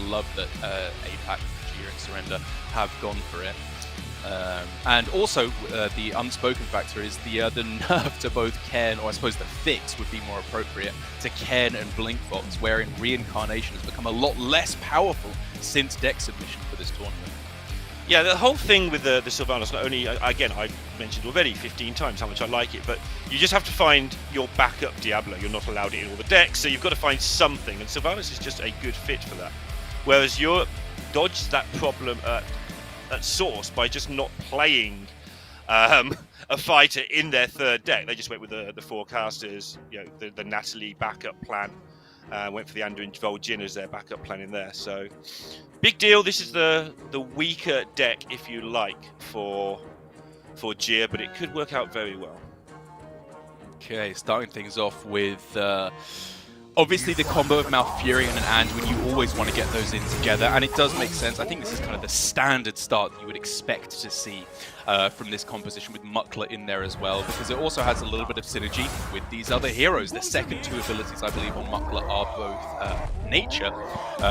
love that APAC, Gia and Surrender have gone for it. And also, the unspoken factor is the nerf to both Cairn, or I suppose the fix would be more appropriate, to Cairn and Blinkbox, wherein Reincarnation has become a lot less powerful since deck submission for this tournament. Yeah, the whole thing with the Sylvanas, not only, again, I mentioned already 15 times how much I like it, but you just have to find your backup Diablo. You're not allowed it in all the decks, so you've got to find something, and Sylvanas is just a good fit for that. Whereas Europe dodged that problem at source by just not playing a fighter in their third deck. They just went with the forecasters, the Natalie backup plan, went for the Anduin Vol'jin as their backup plan in there. So big deal. This is the weaker deck, if you like, for Gia, but it could work out very well. Okay, starting things off with obviously the combo of Malfurion and Anduin, you always want to get those in together, and it does make sense. I think this is kind of the standard start that you would expect to see from this composition, with Muckler in there as well, because it also has a little bit of synergy with these other heroes. The second two abilities, I believe, on Muckler are both nature,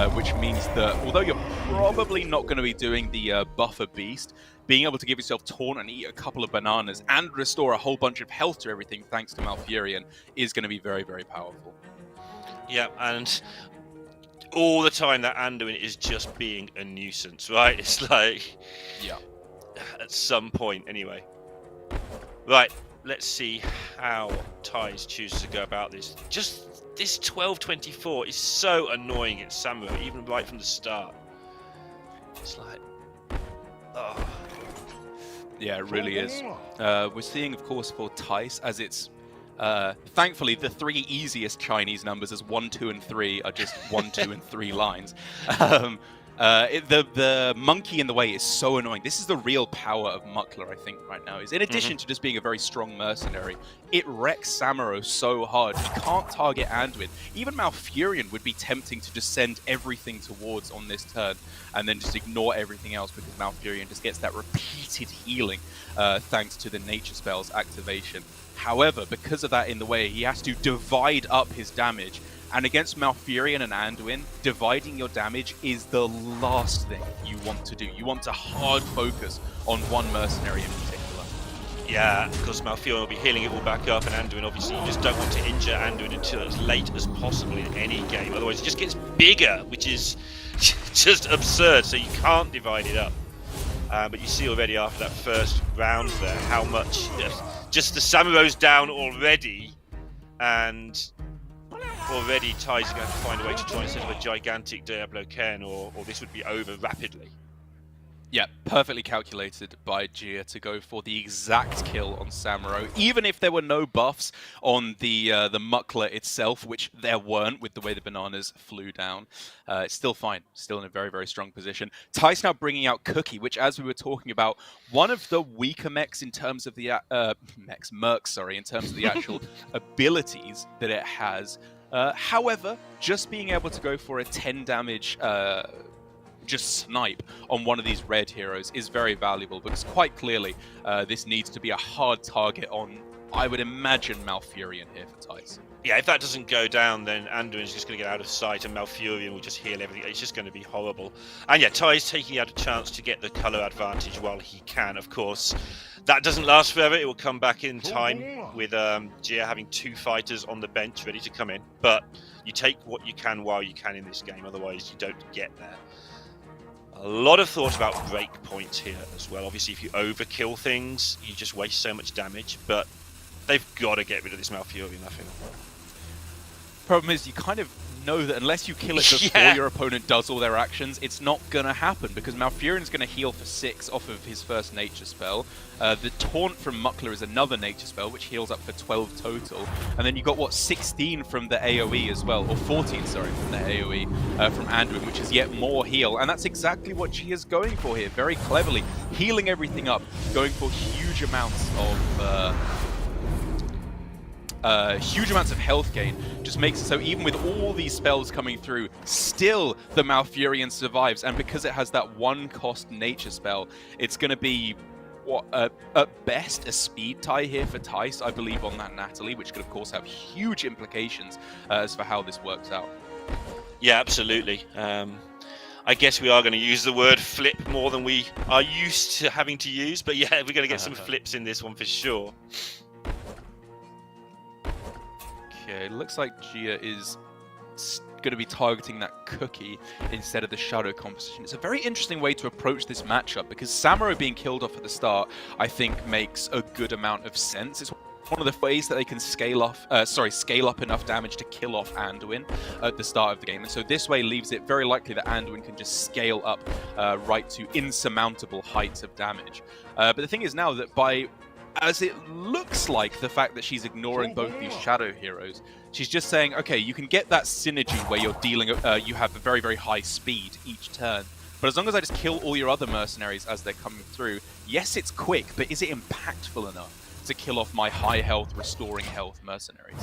which means that although you're probably not going to be doing the buffer beast, being able to give yourself taunt and eat a couple of bananas and restore a whole bunch of health to everything thanks to Malfurion is going to be very, very powerful. Yeah, and all the time that Anduin is just being a nuisance, right? It's like, yeah, at some point, anyway. Right, let's see how Ties chooses to go about this. Just this 12-24 is so annoying at Samurai, even right from the start. It's like, oh. Yeah, it really is. We're seeing, of course, for Tice, as it's thankfully, the three easiest Chinese numbers, as 1, 2, and 3, are just 1, 2, and 3 lines. The monkey in the way is so annoying. This is the real power of Muckler, I think, right now. Is in addition to just being a very strong mercenary, it wrecks Samuro so hard. He can't target Anduin. Even Malfurion would be tempting to just send everything towards on this turn, and then just ignore everything else, because Malfurion just gets that repeated healing thanks to the nature spell's activation. However, because of that in the way, he has to divide up his damage. And against Malfurion and Anduin, dividing your damage is the last thing you want to do. You want to hard focus on one mercenary in particular. Yeah, because Malfurion will be healing it all back up, and Anduin, obviously, you just don't want to injure Anduin until as late as possible in any game. Otherwise, it just gets bigger, which is just absurd, so you can't divide it up. But you see already after that first round there how much just the Samuro's down already, and already Ties are going to find a way to try and set up a gigantic Diablo Cairn, or this would be over rapidly. Yeah, perfectly calculated by Gia to go for the exact kill on Samuro, even if there were no buffs on the Muckler itself, which there weren't with the way the bananas flew down. It's still fine, still in a very, very strong position. Tice now bringing out Cookie, which, as we were talking about, one of the weaker mechs in terms of the mercs, in terms of the actual abilities that it has. However, just being able to go for a 10 damage just snipe on one of these red heroes is very valuable, because quite clearly this needs to be a hard target on, I would imagine, Malfurion here for Tice. Yeah, if that doesn't go down, then Anduin's just going to get out of sight, and Malfurion will just heal everything. It's just going to be horrible. And yeah, Ty's taking out a chance to get the colour advantage while he can, of course. That doesn't last forever. It will come back in time with Gia having 2 fighters on the bench ready to come in. But you take what you can while you can in this game, otherwise you don't get there. A lot of thought about break points here as well. Obviously, if you overkill things, you just waste so much damage, but they've got to get rid of this Malfurion, I think. Problem is, you kind of know that unless you kill it before your opponent does all their actions, it's not going to happen, because Malfurion's going to heal for 6 off of his first nature spell. The taunt from Muckler is another nature spell, which heals up for 12 total. And then you got, 16 from the AoE as well, or 14, sorry, from the AoE from Anduin, which is yet more heal. And that's exactly what she is going for here, very cleverly. Healing everything up, going for huge amounts of health gain, just makes it so even with all these spells coming through, still the Malfurion survives. And because it has that 1-cost nature spell, it's going to be, at best, a speed tie here for Tice, I believe, on that Natalie, which could, of course, have huge implications as for how this works out. Yeah, absolutely. I guess we are going to use the word flip more than we are used to having to use, but yeah, we're going to get some flips in this one for sure. Okay, it looks like Gia is going to be targeting that cookie instead of the shadow composition. It's a very interesting way to approach this matchup because Samuro being killed off at the start, I think, makes a good amount of sense. It's one of the ways that they can scale up enough damage to kill off Anduin at the start of the game. And so this way leaves it very likely that Anduin can just scale up right to insurmountable heights of damage. But the thing is now that as it looks like the fact that she's ignoring both these shadow heroes, she's just saying, okay, you can get that synergy where you're dealing, you have a very, very high speed each turn. But as long as I just kill all your other mercenaries as they're coming through, yes, it's quick, but is it impactful enough to kill off my high health, restoring health mercenaries?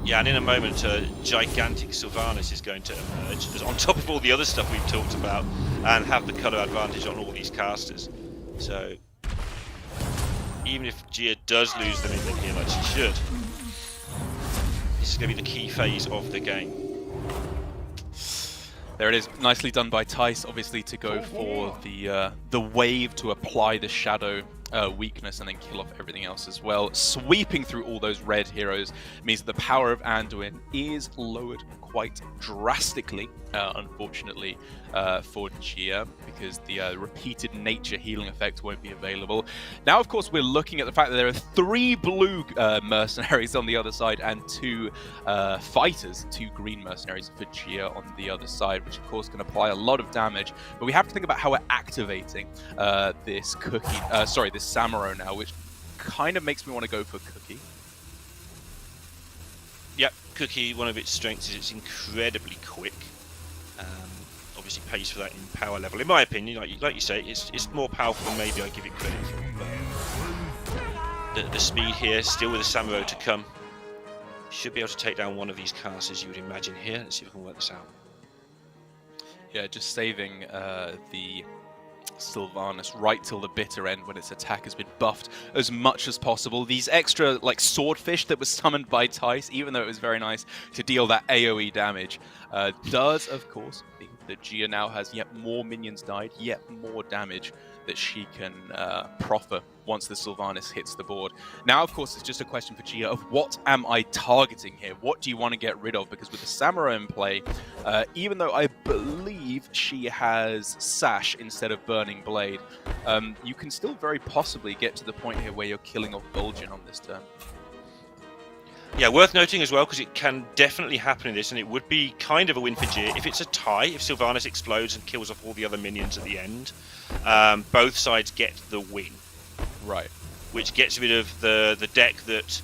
Yeah, and in a moment, gigantic Sylvanas is going to emerge on top of all the other stuff we've talked about and have the colour advantage on all these casters. So even if Gia does lose them in here like she should, this is going to be the key phase of the game. There it is, nicely done by Tice, obviously, to go for the wave to apply the shadow weakness and then kill off everything else as well. Sweeping through all those red heroes means that the power of Anduin is lowered quite drastically, unfortunately, for Gia, because the repeated nature healing effect won't be available. Now, of course, we're looking at the fact that there are 3 blue mercenaries on the other side and 2 fighters, 2 green mercenaries for Gia on the other side, which of course can apply a lot of damage. But we have to think about how we're activating this Samuro now, which kind of makes me want to go for Cookie. Yep, Cookie, one of its strengths is it's incredibly quick. Obviously pays for that in power level. In my opinion, like you say, it's more powerful than maybe I give it credit for. But the speed here, still with the Samuro to come, should be able to take down one of these casters, you would imagine here. Let's see if we can work this out. Yeah, just saving the Sylvanas right till the bitter end when its attack has been buffed as much as possible. These extra swordfish that was summoned by Tice, even though it was very nice to deal that AoE damage, does of course mean that Gia now has yet more minions died, yet more damage that she can proffer once the Sylvanas hits the board. Now, of course, it's just a question for Gia of what am I targeting here? What do you want to get rid of? Because with the Samuro in play, even though I believe she has Sash instead of Burning Blade, you can still very possibly get to the point here where you're killing off Bulgin on this turn. Yeah, worth noting as well, because it can definitely happen in this, and it would be kind of a win for Gia if it's a tie, if Sylvanas explodes and kills off all the other minions at the end. Both sides get the win. Right. Which gets rid of the deck that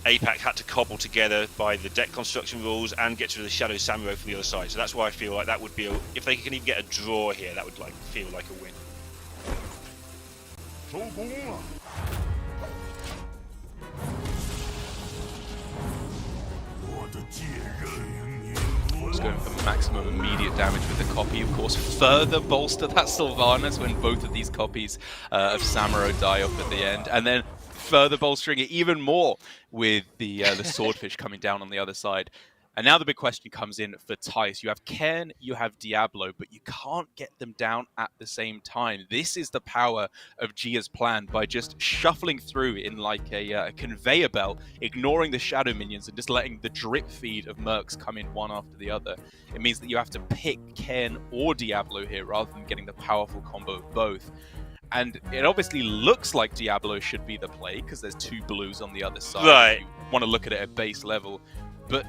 APAC had to cobble together by the deck construction rules and gets rid of the Shadow Samuro from the other side. So that's why I feel like that would be, if they can even get a draw here, that would feel like a win. Just going for maximum immediate damage with the copy, of course, further bolster that Sylvanas when both of these copies of Samuro die off at the end, and then further bolstering it even more with the swordfish coming down on the other side. And now the big question comes in for Tice. You have Cairn, you have Diablo, but you can't get them down at the same time. This is the power of Gia's plan by just shuffling through in like a conveyor belt, ignoring the shadow minions and just letting the drip feed of mercs come in one after the other. It means that you have to pick Cairn or Diablo here rather than getting the powerful combo of both. And it obviously looks like Diablo should be the play because there's 2 blues on the other side. Right. If you want to look at it at base level. But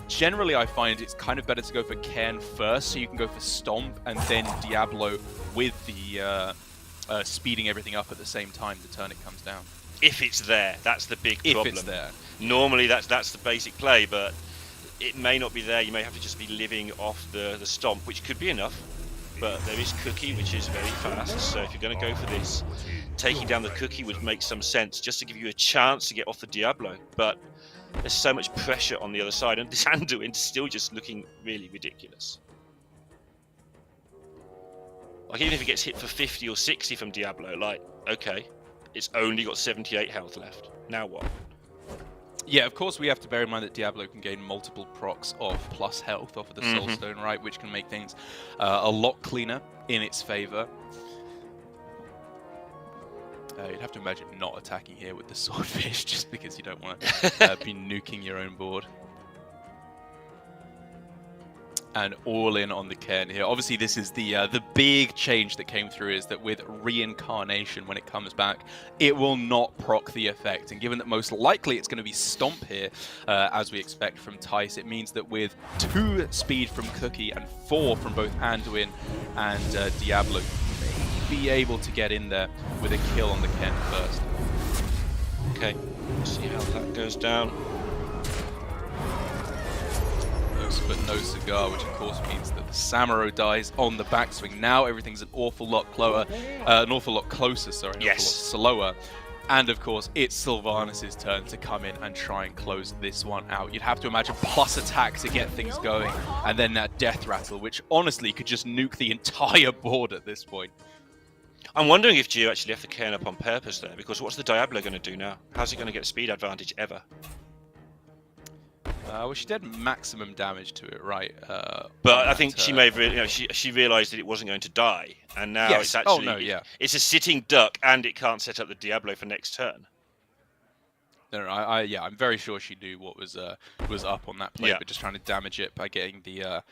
generally, I find it's kind of better to go for Cairn first, so you can go for Stomp and then Diablo with the speeding everything up at the same time the turn it comes down. If it's there, that's the big problem. If it's there. Normally, that's the basic play, but it may not be there. You may have to just be living off the Stomp, which could be enough. But there is Cookie, which is very fast, so if you're going to go for this, taking down the Cookie would make some sense, just to give you a chance to get off the Diablo. But there's so much pressure on the other side, and this Anduin's still just looking really ridiculous. Like, even if it gets hit for 50 or 60 from Diablo, like, okay, it's only got 78 health left. Now what? Yeah, of course we have to bear in mind that Diablo can gain multiple procs of plus health off of the Soul Stone, right? Which can make things a lot cleaner in its favor. You'd have to imagine not attacking here with the Swordfish just because you don't want to be nuking your own board. And all in on the Cairn here. Obviously, this is the big change that came through, is that with Reincarnation, when it comes back, it will not proc the effect. And given that most likely it's going to be Stomp here, as we expect from Tice, it means that with 2 speed from Cookie and 4 from both Anduin and Diablo, you may be able to get in there with a kill on the Cairn first. Okay, let's see how that goes down. But no cigar, which of course means that the Samuro dies on the backswing. Now everything's an awful lot closer, awful lot slower. And of course, it's Sylvanas' turn to come in and try and close this one out. You'd have to imagine plus attack to get things going, and then that Death Rattle, which honestly could just nuke the entire board at this point. I'm wondering if Gio actually left the Cairn up on purpose there, because what's the Diablo going to do now? How's he going to get a speed advantage ever? Well, she did maximum damage to it, right? But I think she may have, she realised that it wasn't going to die, and now it's actually it's a sitting duck, and it can't set up the Diablo for next turn. No, I'm very sure she knew what was up on that play, but just trying to damage it by getting the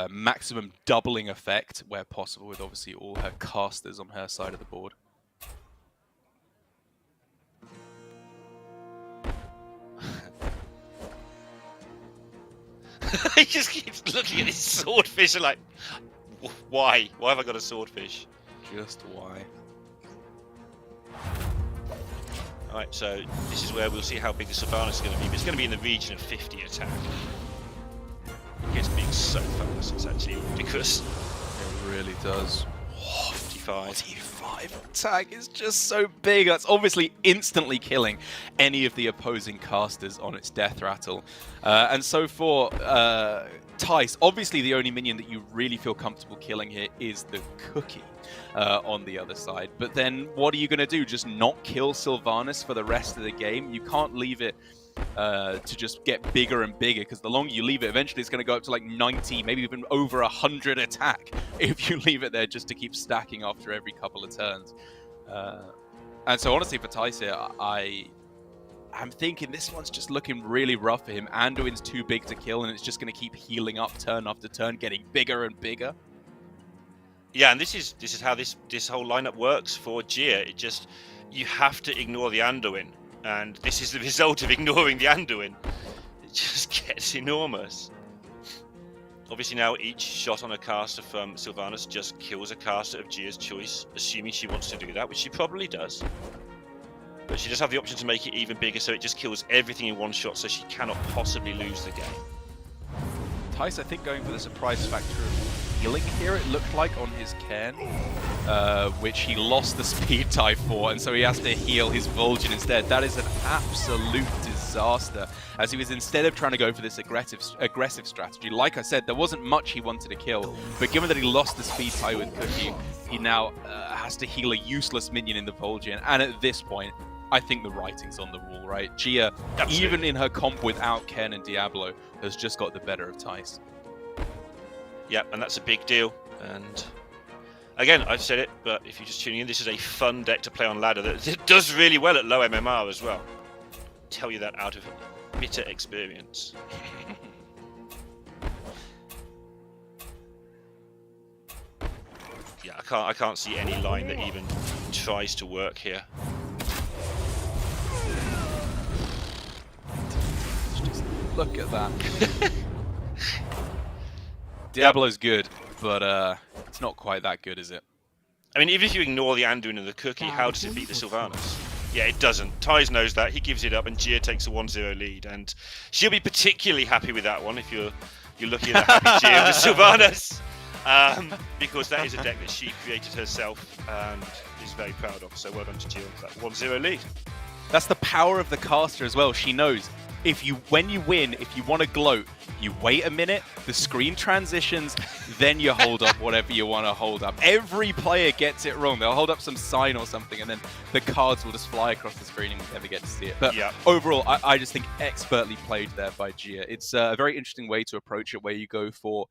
maximum doubling effect where possible, with obviously all her casters on her side of the board. He just keeps looking at his swordfish and like, why? Why have I got a swordfish? Just why? Alright, so this is where we'll see how big the Sylvanas is going to be. But it's going to be in the region of 50 attack. It gets being so fast, it's actually ridiculous. It really does. 55 attack is just so big. That's obviously instantly killing any of the opposing casters on its Death Rattle. And so for Tice, obviously the only minion that you really feel comfortable killing here is the Cookie on the other side. But then what are you going to do? Just not kill Sylvanas for the rest of the game? You can't leave it to just get bigger and bigger, because the longer you leave it, eventually it's going to go up to like 90, maybe even over 100 attack if you leave it there just to keep stacking after every couple of turns. And so honestly for Tice here, I'm thinking this one's just looking really rough for him. Anduin's too big to kill, and it's just going to keep healing up turn after turn, getting bigger and bigger. Yeah, and this is how this whole lineup works for Gia. You have to ignore the Anduin. And this is the result of ignoring the Anduin. It just gets enormous. Obviously now each shot on a caster from Sylvanas just kills a caster of Gia's choice, assuming she wants to do that, which she probably does. But she does have the option to make it even bigger, so it just kills everything in one shot, so she cannot possibly lose the game. Tice, I think, going for the surprise factor of healing here, it looked like, on his Cairn, which he lost the speed tie for, and so he has to heal his Vulcan instead. That is an absolute disaster, as he was, instead of trying to go for this aggressive strategy, like I said, there wasn't much he wanted to kill, but given that he lost the speed tie with Cookie, he now has to heal a useless minion in the Vulcan, and at this point, I think the writing's on the wall, right? Gia, even in her comp without Cairn and Diablo, has just got the better of Tice. Yeah, and that's a big deal. And again, I've said it, but if you're just tuning in, this is a fun deck to play on ladder that does really well at low MMR as well. I'll tell you that out of bitter experience. Yeah, I can't see any line that even tries to work here. Just look at that. Diablo's good, but it's not quite that good, is it? I mean, even if you ignore the Anduin and the Cookie, how does it beat the Sylvanas? Yeah, it doesn't. Tyze knows that. He gives it up, and Gia takes a 1-0 lead, and she'll be particularly happy with that one if you're looking at the happy Gia of the Sylvanas, because that is a deck that she created herself and is very proud of. So well done to Gia for that 1-0 lead. That's the power of the caster as well. She knows when you win, if you want to gloat, you wait a minute, the screen transitions, then you hold up whatever you want to hold up. Every player gets it wrong. They'll hold up some sign or something, and then the cards will just fly across the screen and we never get to see it. But overall, I just think expertly played there by Gia. It's a very interesting way to approach it, where you go for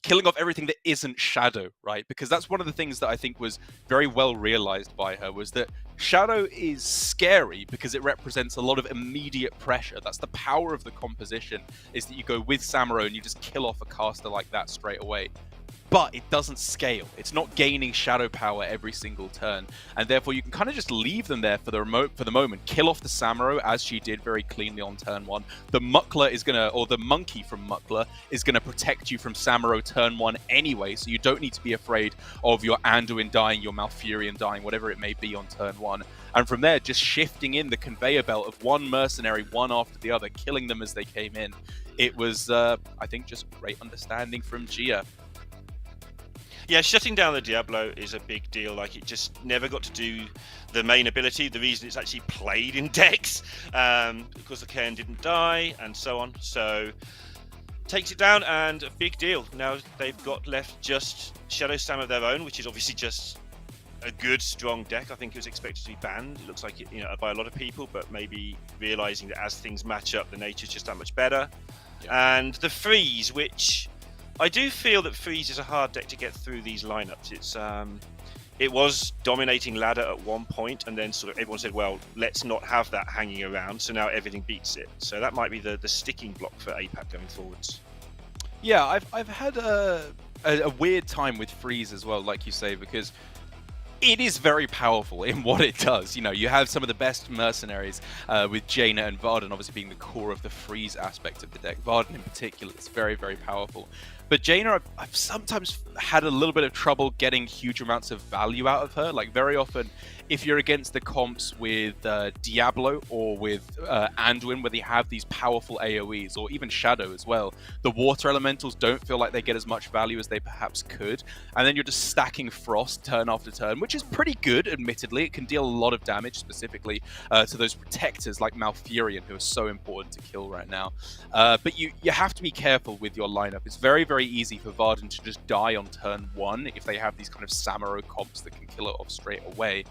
killing off everything that isn't Shadow, right? Because that's one of the things that I think was very well realized by her, was that Shadow is scary because it represents a lot of immediate pressure. That's the power of the composition, is that you go with Samuro and you just kill off a caster like that straight away. But it doesn't scale. It's not gaining shadow power every single turn, and therefore you can kind of just leave them there for the moment. Kill off the Samuro, as she did very cleanly on turn 1. The Muckler is gonna, or the monkey from Muckler is gonna protect you from Samuro turn 1 anyway, so you don't need to be afraid of your Anduin dying, your Malfurion dying, whatever it may be on turn 1. And from there, just shifting in the conveyor belt of one mercenary, one after the other, killing them as they came in. It was, I think, just great understanding from Gia. Yeah, shutting down the Diablo is a big deal. Like, it just never got to do the main ability. The reason it's actually played in decks, because the Cairn didn't die, and so on. So, takes it down, and a big deal. Now they've got left just Shadow Sam of their own, which is obviously just a good, strong deck. I think it was expected to be banned. It looks like it, by a lot of people, but maybe realizing that as things match up, the nature's just that much better. Yeah. And the Freeze, which I do feel that Freeze is a hard deck to get through these lineups. It's it was dominating ladder at one point, and then sort of everyone said, well, let's not have that hanging around, so now everything beats it. So that might be the sticking block for APAC going forwards. Yeah, I've had a weird time with Freeze as well, like you say, because it is very powerful in what it does. You have some of the best mercenaries, with Jaina and Varden obviously being the core of the freeze aspect of the deck. Varden in particular is very, very powerful. But Jaina, I've sometimes had a little bit of trouble getting huge amounts of value out of her. Like, very often, if you're against the comps with Diablo or with Anduin, where they have these powerful AoEs, or even Shadow as well, the water elementals don't feel like they get as much value as they perhaps could. And then you're just stacking Frost turn after turn, which is pretty good, admittedly. It can deal a lot of damage, specifically to those protectors like Malfurion, who are so important to kill right now. But you have to be careful with your lineup. It's very, very easy for Varden to just die on turn 1 if they have these kind of Samuro comps that can kill it off straight away.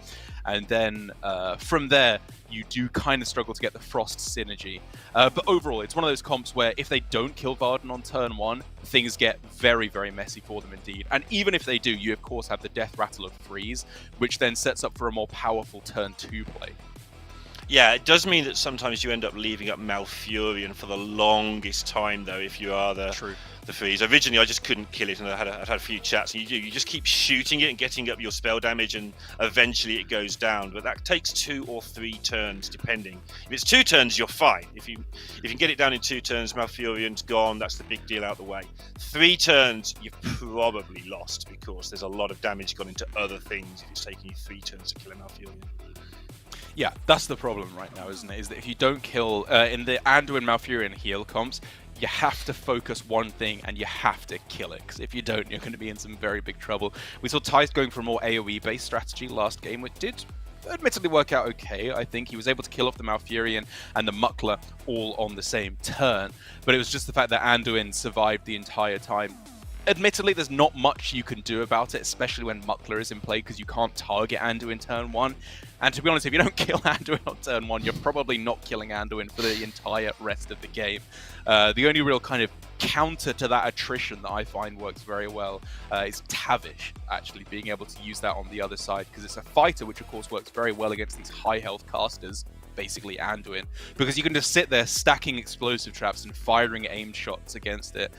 And then from there, you do kind of struggle to get the Frost synergy. But overall, it's one of those comps where if they don't kill Varden on turn 1, things get very, very messy for them indeed. And even if they do, you of course have the Death Rattle of Freeze, which then sets up for a more powerful turn 2 play. Yeah, it does mean that sometimes you end up leaving up Malfurion for the longest time, though, if you are the Freeze. Originally, I just couldn't kill it, and I'd had a few chats, and you just keep shooting it and getting up your spell damage, and eventually it goes down. But that takes 2 or 3 turns, depending. If it's 2 turns, you're fine. If you can get it down in 2 turns, Malfurion's gone, that's the big deal out the way. 3 turns, you've probably lost, because there's a lot of damage gone into other things if it's taking you 3 turns to kill a Malfurion. Yeah, that's the problem right now, isn't it? Is that if you don't kill in the Anduin Malfurion heal comps, you have to focus one thing and you have to kill it, because if you don't, you're going to be in some very big trouble. We saw Tice going for a more AoE-based strategy last game, which did admittedly work out okay. I think he was able to kill off the Malfurion and the Muckler all on the same turn, but it was just the fact that Anduin survived the entire time. Admittedly, there's not much you can do about it, especially when Muckler is in play, because you can't target Anduin turn 1. And to be honest, if you don't kill Anduin on turn 1, you're probably not killing Anduin for the entire rest of the game. The only real kind of counter to that attrition that I find works very well is Tavish, actually being able to use that on the other side, because it's a fighter, which of course works very well against these high health casters, basically Anduin, because you can just sit there stacking explosive traps and firing aimed shots against it,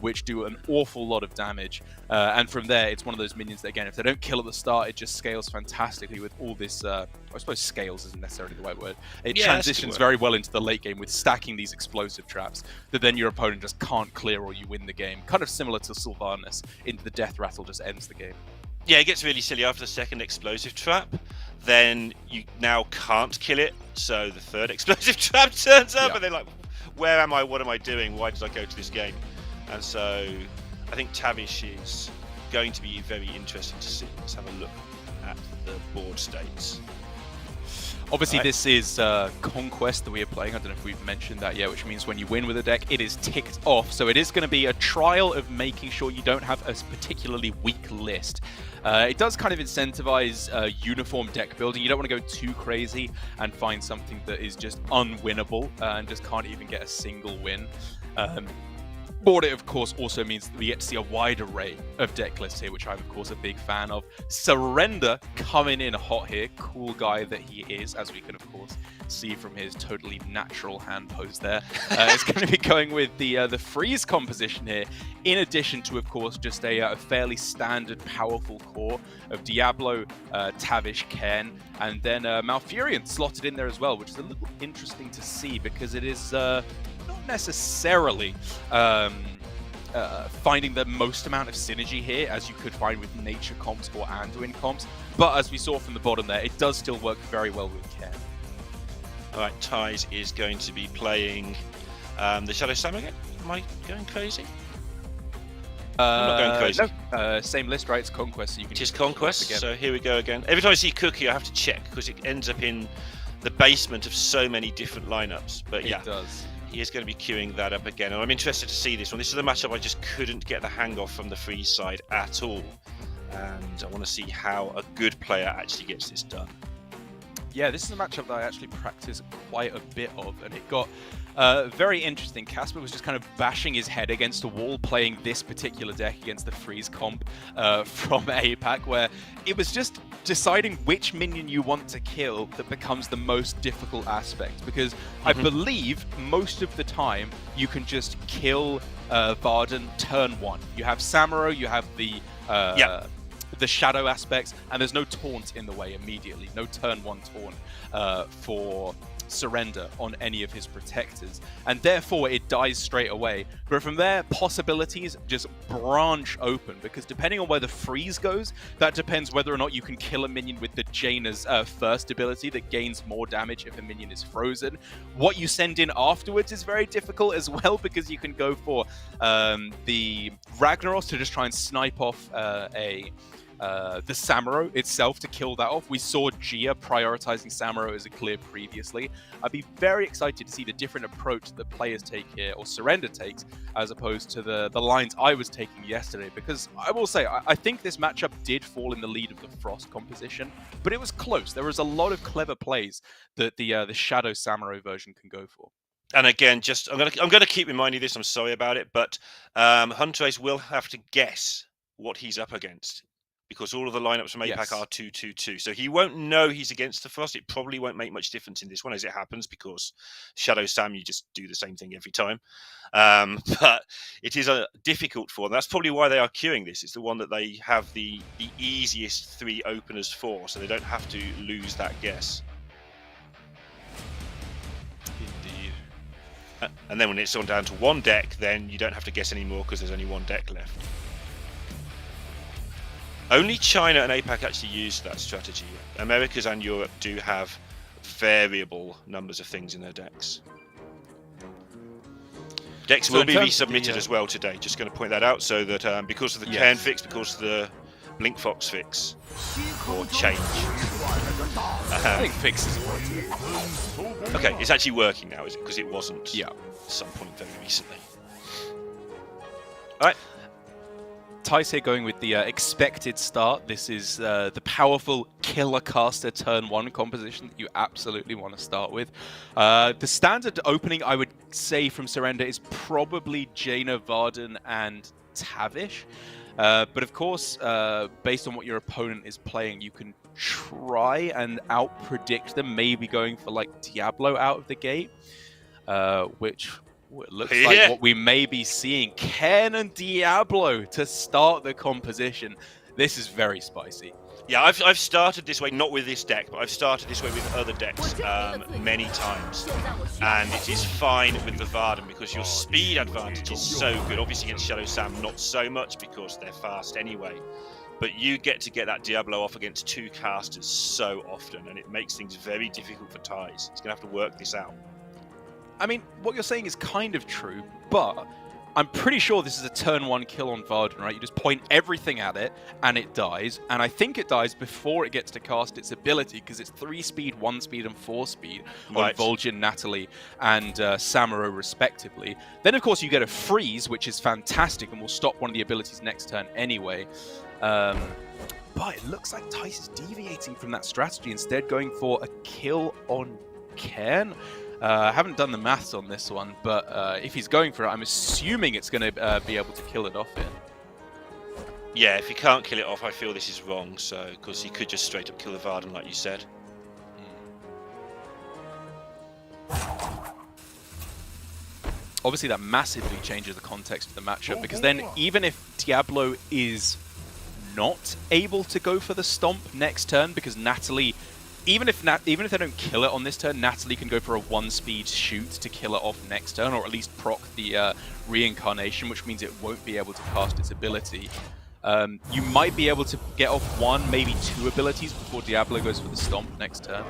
which do an awful lot of damage. And from there, it's one of those minions that, again, if they don't kill at the start, it just scales fantastically with all this, I suppose scales isn't necessarily the right word. It transitions very well into the late game with stacking these explosive traps that then your opponent just can't clear, or you win the game. Kind of similar to Sylvanas, into the Death Rattle just ends the game. Yeah, it gets really silly after the second explosive trap. Then you now can't kill it, so the third explosive trap turns up, and they're like, where am I? What am I doing? Why did I go to this game? And so I think Tavish is going to be very interesting to see. Let's have a look at the board states. Obviously, Right. this is Conquest that we are playing. I don't know if we've mentioned that yet, which means when you win with a deck, it is ticked off. So it is going to be a trial of making sure you don't have a particularly weak list. It does kind of incentivize uniform deck building. You don't want to go too crazy and find something that is just unwinnable and just can't even get a single win. But it, of course, also means that we get to see a wide array of deck lists here, which I'm, of course, a big fan of. Surrender coming in hot here. Cool guy that he is, as we can, of course, see from his totally natural hand pose there. It's going to be going with the freeze composition here, in addition to, of course, just a fairly standard, powerful core of Diablo, Tavish, Ken, and then Malfurion slotted in there as well, which is a little interesting to see because it is... not necessarily finding the most amount of synergy here as you could find with nature comps or Anduin comps, but as we saw from the bottom there, it does still work very well with Ken. Alright, Ties is going to be playing the Shadow Sam again. Am I going crazy? I'm not going crazy. No, same list, right? It's Conquest, so you can It is just Conquest, again. so here we go again. Every time I see Cookie, I have to check because it ends up in the basement of so many different lineups. But yeah, It does. he is going to be queuing that up again, and I'm interested to see this one. This is a matchup I just couldn't get the hang of from the freeze side at all, and I want to see how a good player actually gets this done. Yeah, this is a matchup that I actually practice quite a bit of, and it got very interesting. Casper was just kind of bashing his head against a wall playing this particular deck against the freeze comp from APAC, where it was just deciding which minion you want to kill that becomes the most difficult aspect, because I believe most of the time you can just kill Varden turn one. You have Samuro, you have the shadow aspects, and there's no taunt in the way immediately. No turn one taunt for Surrender on any of his protectors, and therefore it dies straight away. But from there, possibilities just branch open, because depending on where the freeze goes, that depends whether or not you can kill a minion with the Jaina's first ability that gains more damage if a minion is frozen. What you send in afterwards is very difficult as well, because you can go for the Ragnaros to just try and snipe off the Samuro itself to kill that off. We saw Gia prioritizing Samuro as a clear previously. I'd be very excited to see the different approach that players take here, or Surrender takes, as opposed to the lines I was taking yesterday, because I will say, I think this matchup did fall in the lead of the Frost composition, but it was close. There was a lot of clever plays that the Shadow Samuro version can go for. And again, just I'm gonna keep reminding you this. I'm sorry about it, but Huntrace will have to guess what he's up against, because all of the lineups from APAC are 2-2-2. So he won't know he's against the Frost. It probably won't make much difference in this one as it happens, because Shadow Sam, you just do the same thing every time. But it is difficult for them. That's probably why they are queuing this. It's the one that they have the easiest three openers for, so they don't have to lose that guess. Indeed. And then when it's on down to one deck, then you don't have to guess anymore because there's only one deck left. Only China and APAC actually use that strategy. Americas and Europe do have variable numbers of things in their decks. Decks will be resubmitted as well today. Just going to point that out, so that because of the Cairn fix, because of the Blink Fox fix, or change. I think fix is working. Okay, it's actually working now, is it? Because it wasn't at some point very recently. All right. Tice here going with the expected start. This is the powerful killer caster turn one composition that you absolutely want to start with. The standard opening, I would say, from Surrender is probably Jaina, Varden, and Tavish. But of course, based on what your opponent is playing, you can try and out-predict them, maybe going for like Diablo out of the gate, which... it looks like what we may be seeing. Ken and Diablo to start the composition. This is very spicy. Yeah, I've started this way, not with this deck, but I've started this way with other decks many times. And it is fine with the Varden because your speed advantage is so good. Obviously against Shadow Sam, not so much because they're fast anyway. But you get to get that Diablo off against two casters so often, and it makes things very difficult for Ties. He's going to have to work this out. I mean, what you're saying is kind of true, but I'm pretty sure this is a turn 1 kill on Varden, right? You just point everything at it, and it dies. And I think it dies before it gets to cast its ability, because it's 3 speed, 1 speed, and 4 speed on Vol'jin, Natalie, and Samuro, respectively. Then, of course, you get a freeze, which is fantastic, and will stop one of the abilities next turn anyway. But it looks like Tice is deviating from that strategy, instead going for a kill on Cairn. I haven't done the maths on this one, but if he's going for it, I'm assuming it's going to be able to kill it off here. Yeah, if he can't kill it off, I feel this is wrong. So, because he could just straight up kill the Varden, like you said. Obviously, that massively changes the context of the matchup, because then even if Diablo is not able to go for the stomp next turn, because Natalie, even if they don't kill it on this turn, Natalie can go for a 1-speed shoot to kill it off next turn, or at least proc the reincarnation, which means it won't be able to cast its ability. You might be able to get off 1, maybe 2 abilities before Diablo goes for the stomp next turn.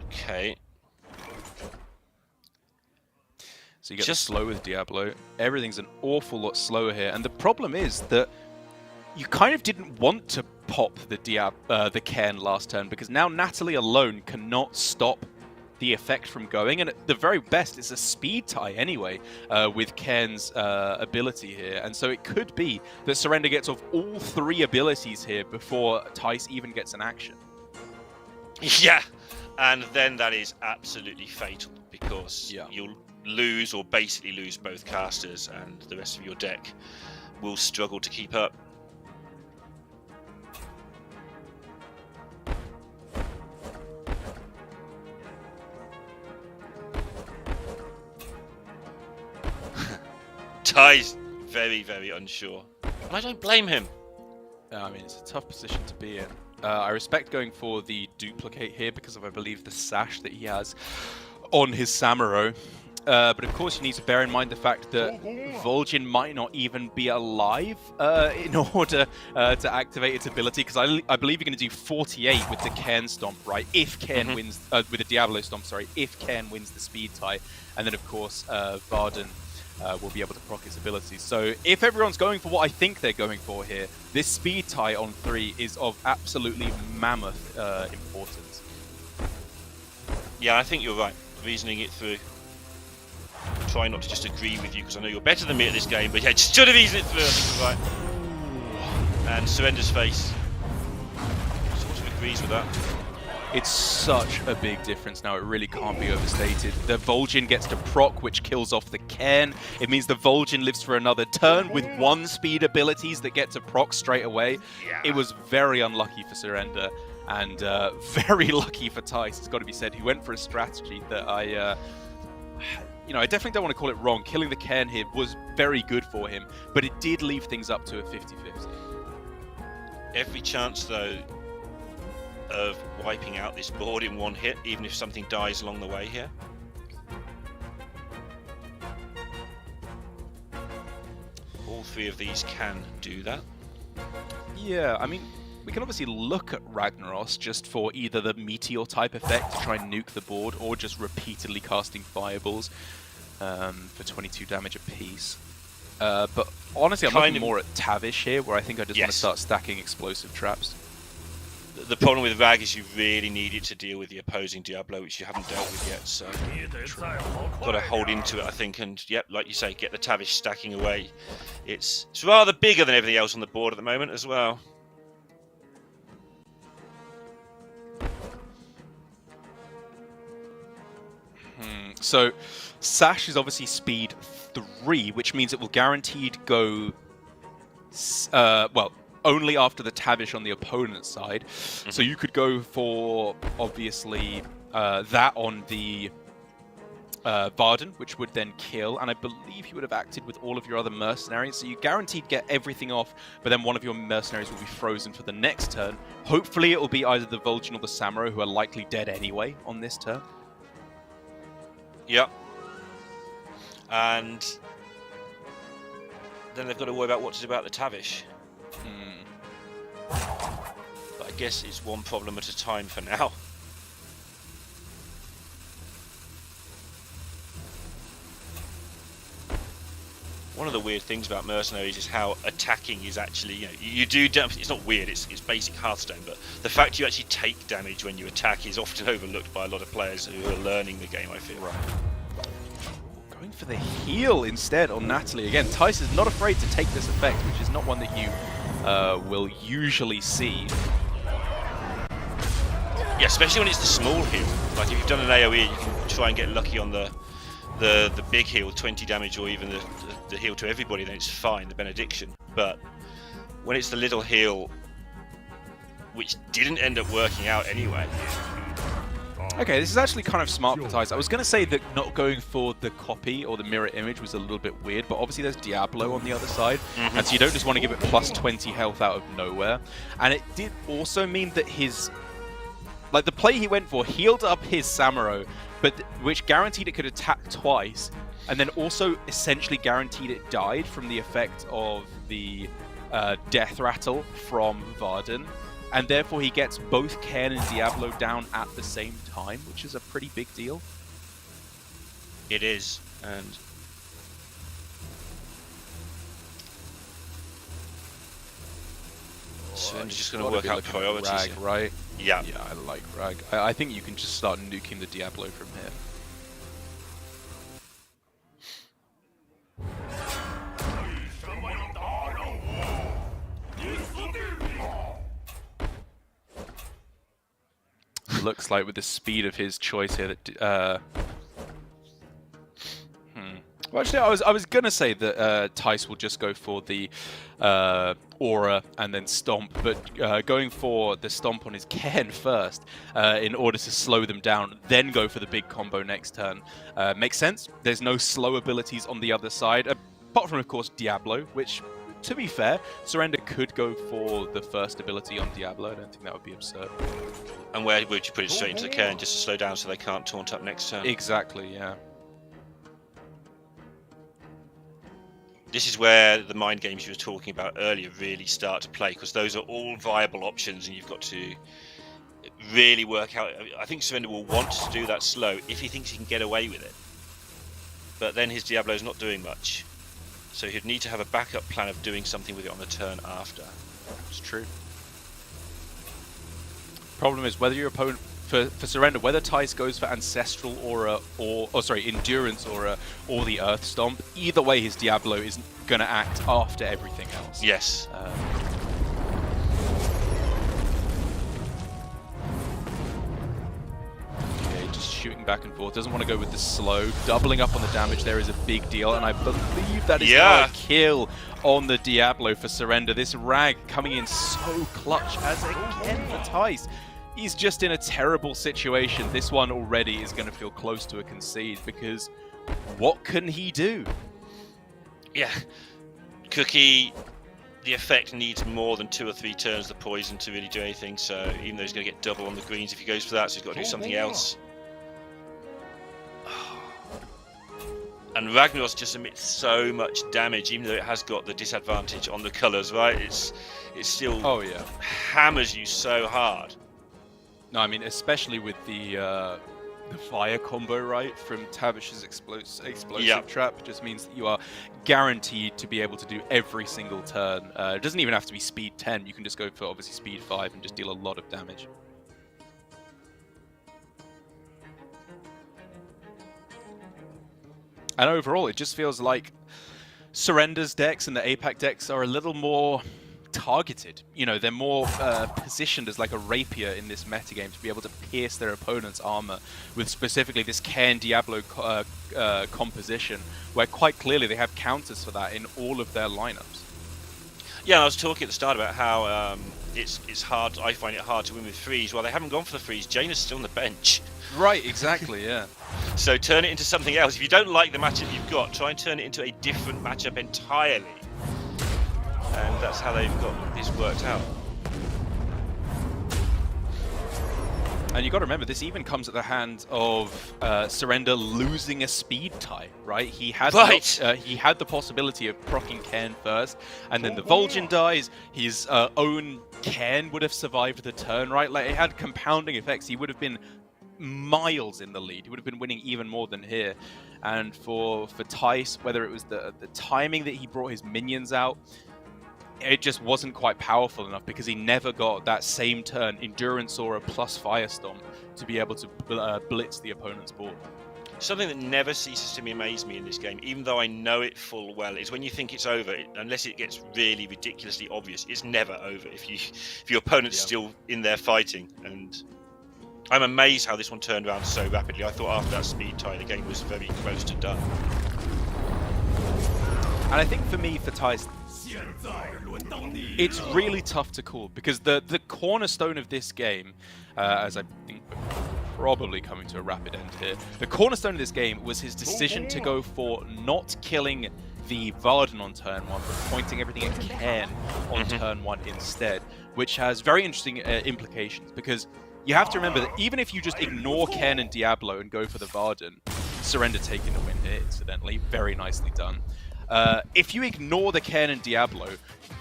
Okay. So you get just slow with Diablo. Everything's an awful lot slower here, and the problem is that you kind of didn't want to pop the Cairn last turn, because now Natalie alone cannot stop the effect from going, and at the very best, it's a speed tie anyway with Cairn's ability here, and so it could be that Surrender gets off all 3 abilities here before Tice even gets an action. Yeah, and then that is absolutely fatal, because you'll lose, or basically lose, both casters, and the rest of your deck will struggle to keep up. Ty's very, very unsure. And I don't blame him. I mean, it's a tough position to be in. I respect going for the duplicate here because of, I believe, the sash that he has on his Samuro. But of course, you need to bear in mind the fact that Vol'jin might not even be alive in order to activate its ability, because I believe you're going to do 48 with the Cairn Stomp, right? If Cairn wins, with the Diablo Stomp, sorry, if Cairn wins the speed tie. And then, of course, Varden will be able to proc its abilities. So if everyone's going for what I think they're going for here, this speed tie on 3 is of absolutely mammoth importance. Yeah, I think you're right, reasoning it through. Try not to just agree with you, because I know you're better than me at this game, but yeah, just try to reason it through. I think you're right. And Surrender's face sort of agrees with that. It's such a big difference now, it really can't be overstated. The Vol'jin gets to proc, which kills off the Cairn. It means the Vol'jin lives for another turn with 1-speed abilities that get to proc straight away. Yeah. It was very unlucky for Surrender, and very lucky for Tice, it's got to be said. He went for a strategy that I definitely don't want to call it wrong. Killing the Cairn here was very good for him, but it did leave things up to a 50-50. Every chance, though, of wiping out this board in 1 hit, even if something dies along the way here. All 3 of these can do that. Yeah, I mean, we can obviously look at Ragnaros just for either the meteor type effect to try and nuke the board, or just repeatedly casting fireballs for 22 damage apiece. But honestly, I'm looking more at Tavish here, where I think I just want to start stacking explosive traps. The problem with Rag is you really need it to deal with the opposing Diablo, which you haven't dealt with yet, so got to hold into it, I think, and yep, like you say, get the Tavish stacking away. It's rather bigger than everything else on the board at the moment as well. So Sash is obviously speed 3, which means it will guaranteed go only after the Tavish on the opponent's side. So you could go for, obviously, that on the Varden, which would then kill, and I believe you would have acted with all of your other mercenaries, so you guaranteed get everything off, but then one of your mercenaries will be frozen for the next turn. Hopefully it will be either the Vol'jin or the Samuro, who are likely dead anyway on this turn. Yep. And then they've got to worry about what to do about the Tavish. But I guess it's one problem at a time for now. one of the weird things about Mercenaries is how attacking is actually, you do damage. It's not weird, it's basic Hearthstone, but the fact you actually take damage when you attack is often overlooked by a lot of players who are learning the game, I feel. Right. Going for the heal instead on Natalie. Again, Tice is not afraid to take this effect, which is not one that you will usually see. Yeah, especially when it's the small heal. Like if you've done an AoE, you can try and get lucky on the big heal, 20 damage, or even the heal to everybody, then it's fine, the benediction. But when it's the little heal, which didn't end up working out anyway. Okay, this is actually kind of smart for Tice. I was going to say that not going for the copy or the mirror image was a little bit weird, but obviously there's Diablo on the other side, and so you don't just want to give it plus 20 health out of nowhere. And it did also mean that his... Like, the play he went for healed up his Samuro, but which guaranteed it could attack twice, and then also essentially guaranteed it died from the effect of the Death Rattle from Varden. And therefore he gets both Cairn and Diablo down at the same time, which is a pretty big deal. It is, and... So I'm just going to work out priorities Rag, here. right? Yeah. Yeah, I like Rag. I think you can just start nuking the Diablo from here. Looks like with the speed of his choice here that well, actually, I was gonna say that Tice will just go for the Aura and then Stomp, but going for the Stomp on his Cairn first in order to slow them down, then go for the big combo next turn makes sense. There's no slow abilities on the other side, apart from, of course, Diablo, which, to be fair, Surrender could go for the first ability on Diablo. I don't think that would be absurd. And where would you put it straight into the Cairn just to slow down so they can't taunt up next turn? Exactly, yeah. This is where the mind games you were talking about earlier really start to play, because those are all viable options and you've got to really work out. I think Surrender will want to do that slow if he thinks he can get away with it. But then his Diablo's not doing much. So he'd need to have a backup plan of doing something with it on the turn after. It's true. Problem is whether your opponent for Surrender, whether Tice goes for Ancestral Aura or Endurance Aura or the Earth Stomp, either way his Diablo is going to act after everything else. Yes. Okay, just shooting back and forth. Doesn't want to go with the slow. Doubling up on the damage there is a big deal, and I believe that is a kill on the Diablo for Surrender. This Rag coming in so clutch as again for Tice. He's just in a terrible situation. This one already is going to feel close to a concede, because what can he do? Yeah. Cookie, the effect needs more than 2 or 3 turns of the poison to really do anything, so even though he's going to get double on the greens if he goes for that, so he's got to do something else. And Ragnaros just emits so much damage, even though it has got the disadvantage on the colours, right? It's still hammers you so hard. No, I mean, especially with the fire combo, right, from Tavish's explosive trap, just means that you are guaranteed to be able to do every single turn. It doesn't even have to be speed 10. You can just go for, obviously, speed 5 and just deal a lot of damage. And overall, it just feels like Surrender's decks and the APAC decks are a little more targeted. You know, they're more positioned as like a rapier in this metagame to be able to pierce their opponent's armor with specifically this Cairn Diablo composition, where quite clearly they have counters for that in all of their lineups. Yeah, I was talking at the start about how it's hard. I find it hard to win with freeze. Well, they haven't gone for the freeze. Jaina's still on the bench. Right, exactly, yeah. So turn it into something else. If you don't like the matchup you've got, try and turn it into a different matchup entirely. And that's how they've got this worked out. And you got to remember, this even comes at the hand of Surrender losing a speed tie, right? He had he had the possibility of proccing Cairn first, and then the Vol'jin dies. His own Cairn would have survived the turn, right? Like, it had compounding effects. He would have been miles in the lead. He would have been winning even more than here. And for Tice, whether it was the timing that he brought his minions out, it just wasn't quite powerful enough because he never got that same turn Endurance Aura plus Firestorm to be able to blitz the opponent's board. Something that never ceases to amaze me in this game, even though I know it full well, is when you think it's over, unless it gets really ridiculously obvious, it's never over if your opponent's still in there fighting. And I'm amazed how this one turned around so rapidly. I thought after that speed tie, the game was very close to done. And I think for me, for Tice, it's really tough to call because the cornerstone of this game, as I think we're probably coming to a rapid end here, the cornerstone of this game was his decision to go for not killing the Varden on turn 1, but pointing everything at Cairn on turn 1 instead, which has very interesting implications because you have to remember that even if you just ignore Cairn and Diablo and go for the Varden, Surrender taking the win here, incidentally, very nicely done. If you ignore the Cairn and Diablo,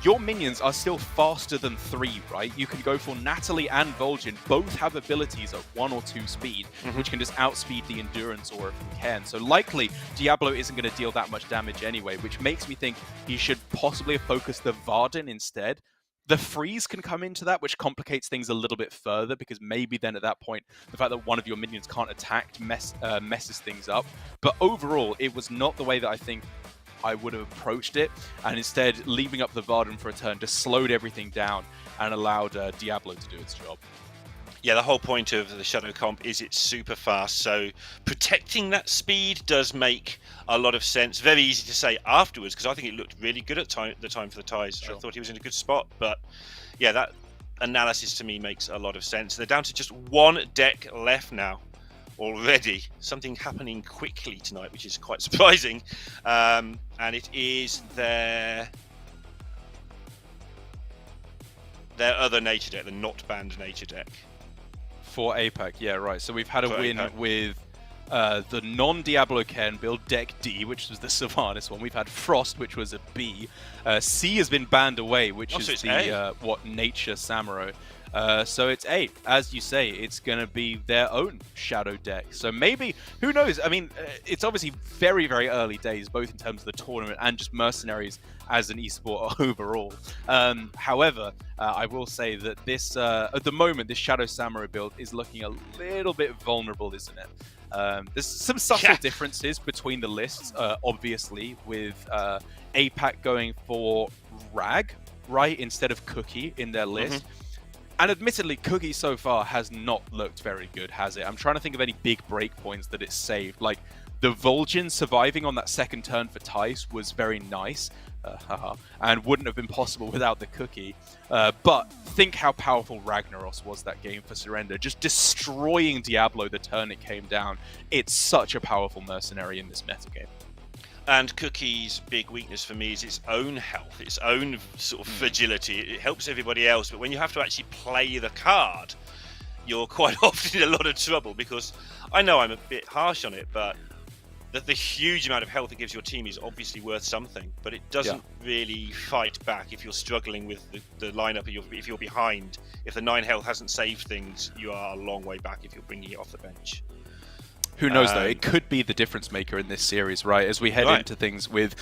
your minions are still faster than 3, right? You can go for Natalie and Vol'jin. Both have abilities at 1 or 2 speed, which can just outspeed the Endurance Aura from Cairn. So likely, Diablo isn't going to deal that much damage anyway, which makes me think he should possibly have focused the Varden instead. The freeze can come into that, which complicates things a little bit further, because maybe then at that point, the fact that one of your minions can't attack messes things up. But overall, it was not the way that I think I would have approached it, and instead leaving up the Varden for a turn just slowed everything down and allowed Diablo to do its job. Yeah, the whole point of the Shadow comp is it's super fast, so protecting that speed does make a lot of sense. Very easy to say afterwards, because I think it looked really good at the time for the ties. Sure. I thought he was in a good spot, but yeah, that analysis to me makes a lot of sense. They're down to just one deck left now already. Something happening quickly tonight, which is quite surprising, and it is their other nature deck, the not banned nature deck. For APAC, yeah, right. So we've had a win with the non-Diablo Cairn build, deck D, which was the Sylvanas one. We've had Frost, which was a B. C has been banned away, which is the Nature Samuro. So it's A. As you say, it's going to be their own Shadow deck. So maybe, who knows? I mean, it's obviously very, very early days, both in terms of the tournament and just Mercenaries as an esport overall. However, I will say that this, at the moment, this Shadow Samurai build is looking a little bit vulnerable, isn't it? There's some subtle differences between the lists, obviously, with APAC going for Rag, right, instead of Cookie in their list. And admittedly, Cookie so far has not looked very good, has it? I'm trying to think of any big breakpoints that it's saved. Like, the Vol'jin surviving on that second turn for Tice was very nice, and wouldn't have been possible without the Cookie. But think how powerful Ragnaros was that game for Surrender, just destroying Diablo the turn it came down. It's such a powerful mercenary in this metagame. And Cookie's big weakness for me is its own health, its own sort of fragility. It helps everybody else, but when you have to actually play the card, you're quite often in a lot of trouble, because I know I'm a bit harsh on it, but the huge amount of health it gives your team is obviously worth something, but it doesn't really fight back if you're struggling with the lineup, if you're behind. If the 9 health hasn't saved things, you are a long way back if you're bringing it off the bench. Who knows, though? It could be the difference maker in this series, right? As we head into things with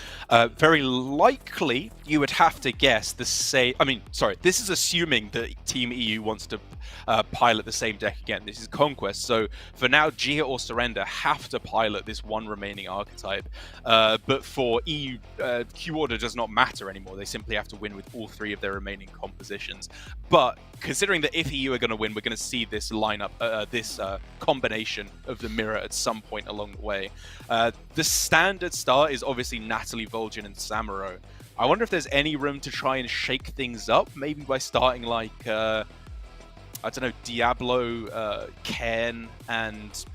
very likely, you would have to guess the same... I mean, sorry, this is assuming that Team EU wants to pilot the same deck again. This is Conquest, so for now, Gia or Surrender have to pilot this one remaining archetype. But for EU, Q order does not matter anymore. They simply have to win with all 3 of their remaining compositions. But considering that if EU are going to win, we're going to see this lineup, this combination of the mirror at some point along the way. The standard start is obviously Natalie, Vol'jin, and Samuro. I wonder if there's any room to try and shake things up, maybe by starting like, I don't know, Diablo, Cairn, and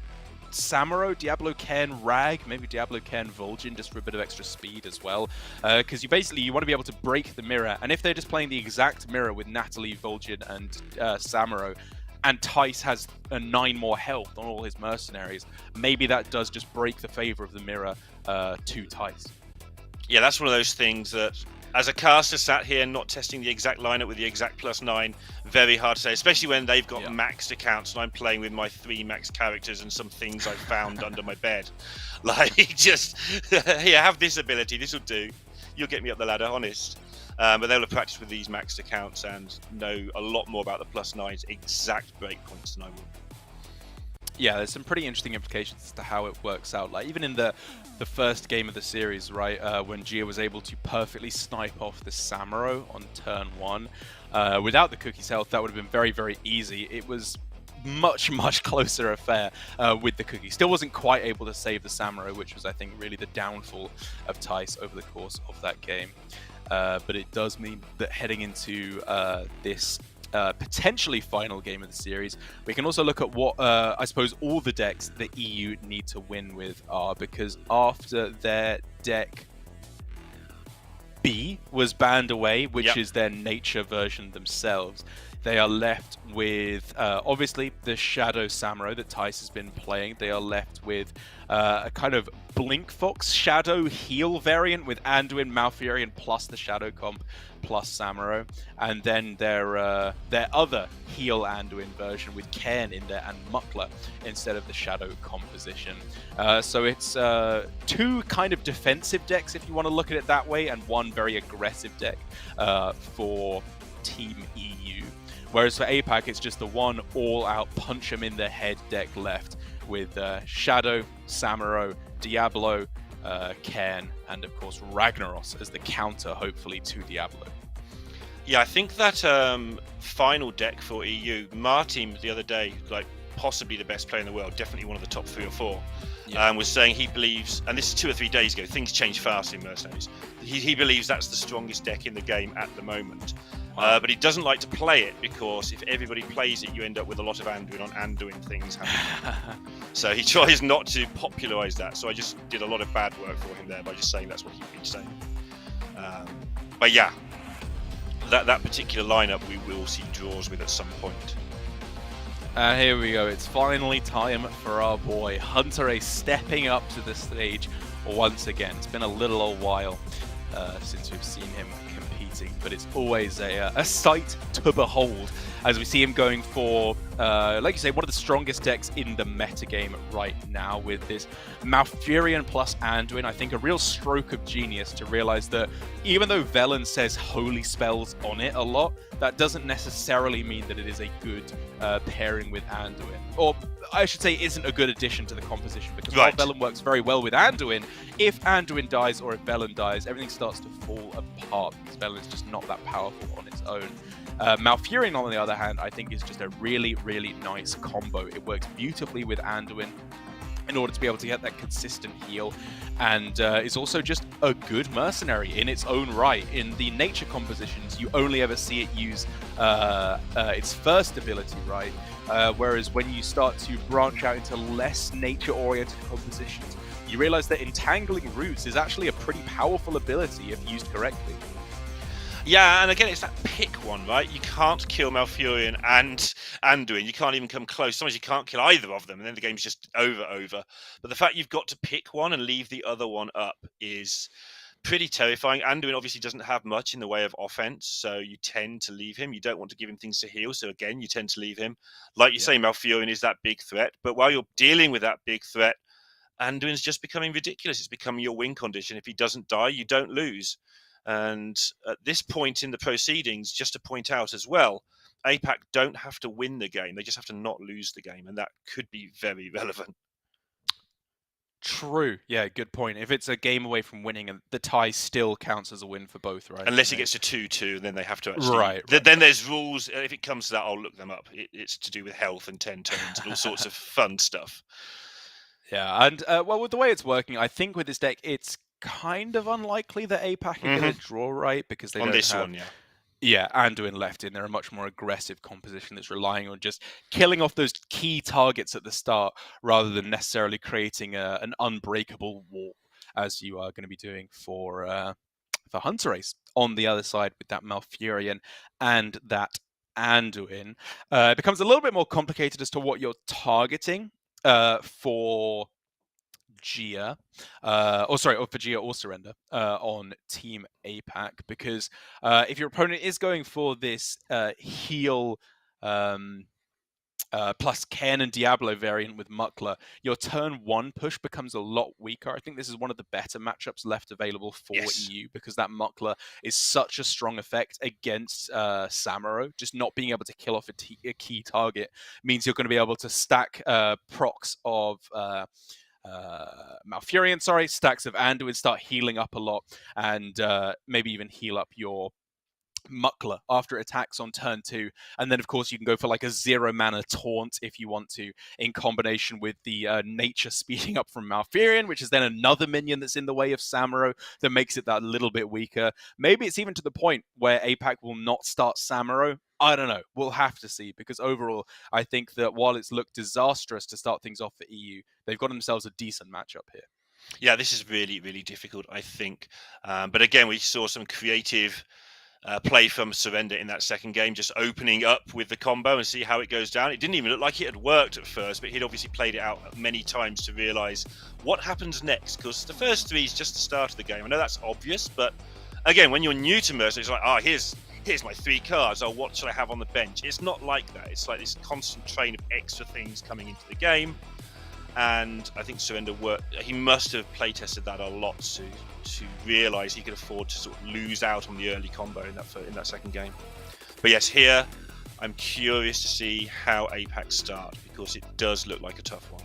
Samuro, Diablo, Cairn, Rag, maybe Diablo, Cairn, Vol'jin, just for a bit of extra speed as well. Because you want to be able to break the mirror, and if they're just playing the exact mirror with Natalie, Vol'jin, and Samuro, and Tice has 9 more health on all his mercenaries, maybe that does just break the favor of the mirror to Tice. Yeah, that's one of those things that As a caster sat here not testing the exact lineup with the exact +9, very hard to say, especially when they've got maxed accounts and I'm playing with my 3 max characters and some things I found under my bed. Like, just, here, have this ability, this will do. You'll get me up the ladder, honest. But they'll have practiced with these maxed accounts and know a lot more about the +9's exact breakpoints than I will. Yeah, there's some pretty interesting implications as to how it works out. Like, even in the first game of the series, right, when Gia was able to perfectly snipe off the Samuro on turn 1, without the Cookie's health, that would have been very, very easy. It was much, much closer affair with the Cookie. Still wasn't quite able to save the Samuro, which was, I think, really the downfall of Tice over the course of that game. But it does mean that heading into this potentially final game of the series, we can also look at what I suppose all the decks the EU need to win with are, because after their deck B was banned away, which is their nature version themselves, they are left with obviously the Shadow Samuro that Tice has been playing. They are left with a kind of Blink Fox Shadow heal variant with Anduin, Malfurion plus the Shadow comp plus Samuro, and then their other heal Anduin version with Cairn in there and Muckler instead of the Shadow composition. So it's 2 kind of defensive decks if you want to look at it that way, and 1 very aggressive deck for Team EU. Whereas for APAC, it's just the 1 all-out punch 'em in the head deck left with Shadow, Samuro, Diablo, Cairn, and of course Ragnaros as the counter, hopefully, to Diablo. Yeah, I think that final deck for EU, Martin the other day, like possibly the best player in the world, definitely one of the top 3 or 4, was saying he believes, and this is 2 or 3 days ago, things change fast in Mercenaries, he believes that's the strongest deck in the game at the moment. But he doesn't like to play it because if everybody plays it, you end up with a lot of Anduin on Anduin things happening. So he tries not to popularise that. So I just did a lot of bad work for him there by just saying that's what he'd been saying. But yeah, that particular lineup we will see draws with at some point. Here we go. It's finally time for our boy Hunter A stepping up to the stage once again. It's been a little old while since we've seen him competing, but it's always a sight to behold as we see him going for, like you say, one of the strongest decks in the metagame right now with this Malfurion plus Anduin. I think a real stroke of genius to realize that even though Velen says holy spells on it a lot, that doesn't necessarily mean that it is a good pairing with Anduin. Or I should say isn't a good addition to the composition, because while Velen works very well with Anduin, if Anduin dies or if Velen dies, everything starts to fall apart because Velen is just not that powerful on its own. Malfurion, on the other hand, I think is just a really, really nice combo. It works beautifully with Anduin in order to be able to get that consistent heal, and is also just a good mercenary in its own right. In the nature compositions, you only ever see it use its first ability, right? Whereas when you start to branch out into less nature-oriented compositions, you realize that Entangling Roots is actually a pretty powerful ability if used correctly. Yeah, and again, it's that pick one, right? You can't kill Malfurion and Anduin. You can't even come close. Sometimes you can't kill either of them, and then the game's just over. But the fact you've got to pick one and leave the other one up is pretty terrifying. Anduin obviously doesn't have much in the way of offense, so you tend to leave him. You don't want to give him things to heal, so again, you tend to leave him. Like you say, Malfurion is that big threat, but while you're dealing with that big threat, Anduin's just becoming ridiculous. It's becoming your win condition. If he doesn't die, you don't lose. And at this point in the proceedings, just to point out as well, APAC don't have to win the game. They just have to not lose the game. And that could be very relevant. True. Yeah, good point. If it's a game away from winning, and the tie still counts as a win for both, right? Unless it gets to 2-2, then they have to actually... Right. Then there's rules. If it comes to that, I'll look them up. It's to do with health and 10 turns and all sorts of fun stuff. Yeah, and well, with the way it's working, I think with this deck, it's kind of unlikely that APAC are going to draw, right? Because they on don't this have... one, yeah. Yeah, Anduin left in. They're a much more aggressive composition that's relying on just killing off those key targets at the start rather than necessarily creating an unbreakable wall, as you are going to be doing for Hunter Ace on the other side with that Malfurion and that Anduin. It becomes a little bit more complicated as to what you're targeting for Gia, for Gia or Surrender on Team APAC, because if your opponent is going for this heal plus Ken and Diablo variant with Muckler, your turn 1 push becomes a lot weaker. I think this is one of the better matchups left available for EU, because that Muckler is such a strong effect against Samuro. Just not being able to kill off a key target means you're going to be able to stack procs of Malfurion, stacks of Anduin, start healing up a lot, and maybe even heal up your Muckler after it attacks on turn 2, and then of course you can go for like a 0 mana taunt if you want to, in combination with the nature speeding up from Malfurion, which is then another minion that's in the way of Samuro that makes it that little bit weaker. Maybe it's even to the point where APAC will not start Samuro. I don't know. We'll have to see, because overall, I think that while it's looked disastrous to start things off for EU, they've got themselves a decent matchup here. Yeah, this is really, really difficult, I think. But again, we saw some creative play from Surrender in that second game, just opening up with the combo and see how it goes down. It didn't even look like it had worked at first, but he'd obviously played it out many times to realise what happens next, because the first 3 is just the start of the game. I know that's obvious, but again, when you're new to Mercenaries, it's like, here's my 3 cards. Oh, what should I have on the bench? It's not like that. It's like this constant train of extra things coming into the game. And I think Surrender he must have playtested that a lot to realise he could afford to sort of lose out on the early combo in that second game. But yes, here I'm curious to see how APAC start, because it does look like a tough one.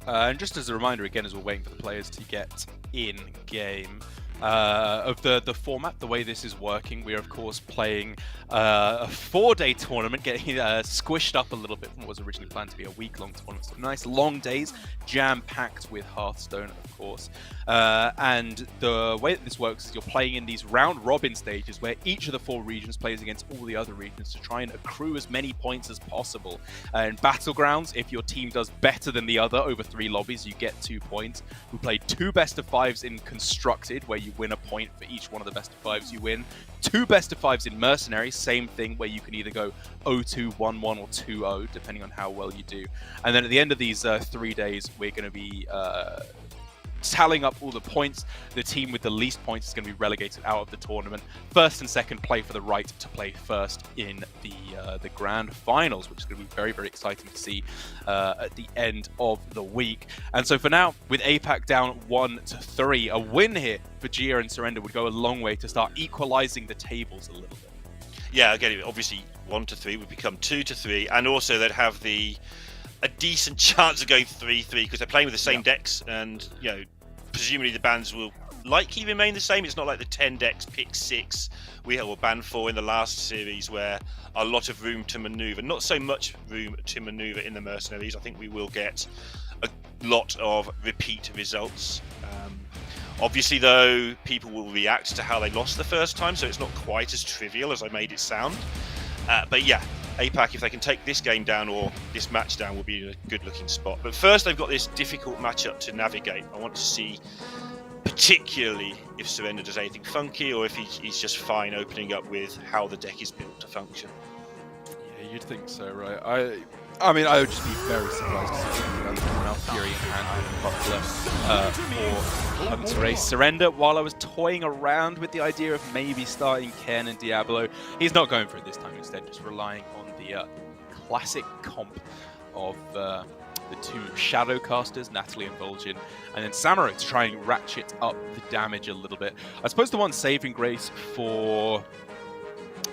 And just as a reminder, again, as we're waiting for the players to get in game, of the format, the way this is working, we're of course playing a 4-day tournament, getting squished up a little bit from what was originally planned to be a week-long tournament. So nice long days, jam-packed with Hearthstone, of course. And the way that this works is you're playing in these round-robin stages where each of the 4 regions plays against all the other regions to try and accrue as many points as possible. In Battlegrounds, if your team does better than the other over 3 lobbies, you get 2 points. We played 2 best-of-5s in Constructed, where you win a point for each one of the best-of-5s you win. 2 best-of-5s in Mercenaries, same thing, where you can either go 0-2, 1-1, or 2-0, depending on how well you do. And then at the end of these 3 days, we're going to be tallying up all the points. The team with the least points is going to be relegated out of the tournament. First and second play for the right to play first in the grand finals, which is going to be very, very exciting to see at the end of the week. And so for now, with APAC down 1-3, a win here for Gia and Surrender would go a long way to start equalizing the tables a little bit. Yeah, again, obviously 1-3 would become 2-3, and also they'd have a decent chance of going 3-3, because they're playing with the same decks, and presumably the bans will likely remain the same. It's not like the 10 decks pick 6 we were banned for in the last series, where a lot of room to maneuver. Not so much room to maneuver in the Mercenaries. I think we will get a lot of repeat results. Obviously, though, people will react to how they lost the first time, so it's not quite as trivial as I made it sound. But yeah, APAC, if they can take this game down or this match down, will be in a good-looking spot. But first, they've got this difficult matchup to navigate. I want to see, particularly if Surrender does anything funky, or if he's just fine opening up with how the deck is built to function. Yeah, you'd think so, right? I mean, I would just be very surprised to see Malfurion and Buckler for Hunter Surrender. While I was toying around with the idea of maybe starting Ken and Diablo, he's not going for it this time. Instead, just relying on the classic comp of the 2 Shadowcasters, Natalie and Vol'jin, and then Samuro to try and ratchet up the damage a little bit. I suppose the one saving grace for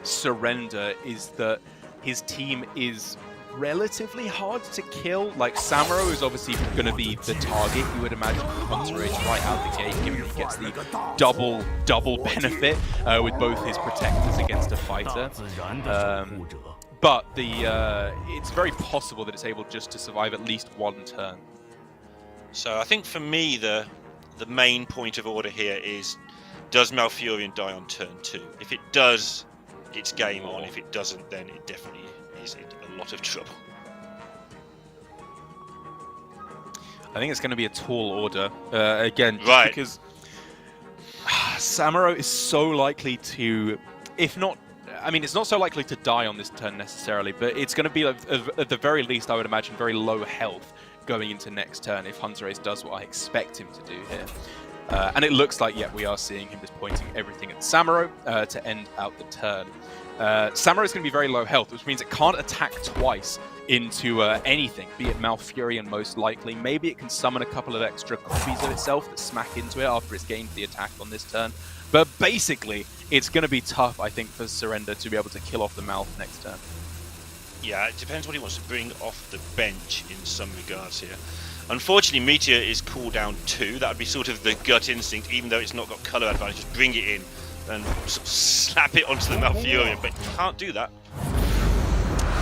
Surrender is that his team is relatively hard to kill. Like, Samuro is obviously going to be the target, you would imagine, Hunter is right out the gate, given he gets the double benefit with both his protectors against a fighter. But it's very possible that it's able just to survive at least 1 turn. So I think for me, the main point of order here is, does Malfurion die on turn 2? If it does, it's game on. If it doesn't, then it definitely is in a lot of trouble. I think it's going to be a tall order. Again, just right, because Samuro is so likely to, if not, I mean, it's not so likely to die on this turn necessarily, but it's going to be, at the very least, I would imagine, very low health going into next turn if Hunterace does what I expect him to do here. And it looks like, yeah, we are seeing him just pointing everything at Samuro to end out the turn. Samuro is going to be very low health, which means it can't attack twice into anything, be it Malfurion most likely. Maybe it can summon a couple of extra copies of itself that smack into it after it's gained the attack on this turn. But basically, it's going to be tough, I think, for Surrender to be able to kill off the Mouth next turn. Yeah, it depends what he wants to bring off the bench in some regards here. Unfortunately, Meteor is cooldown 2. That would be sort of the gut instinct, even though it's not got colour advantage. Just bring it in and sort of slap it onto the Malfurion, but you can't do that.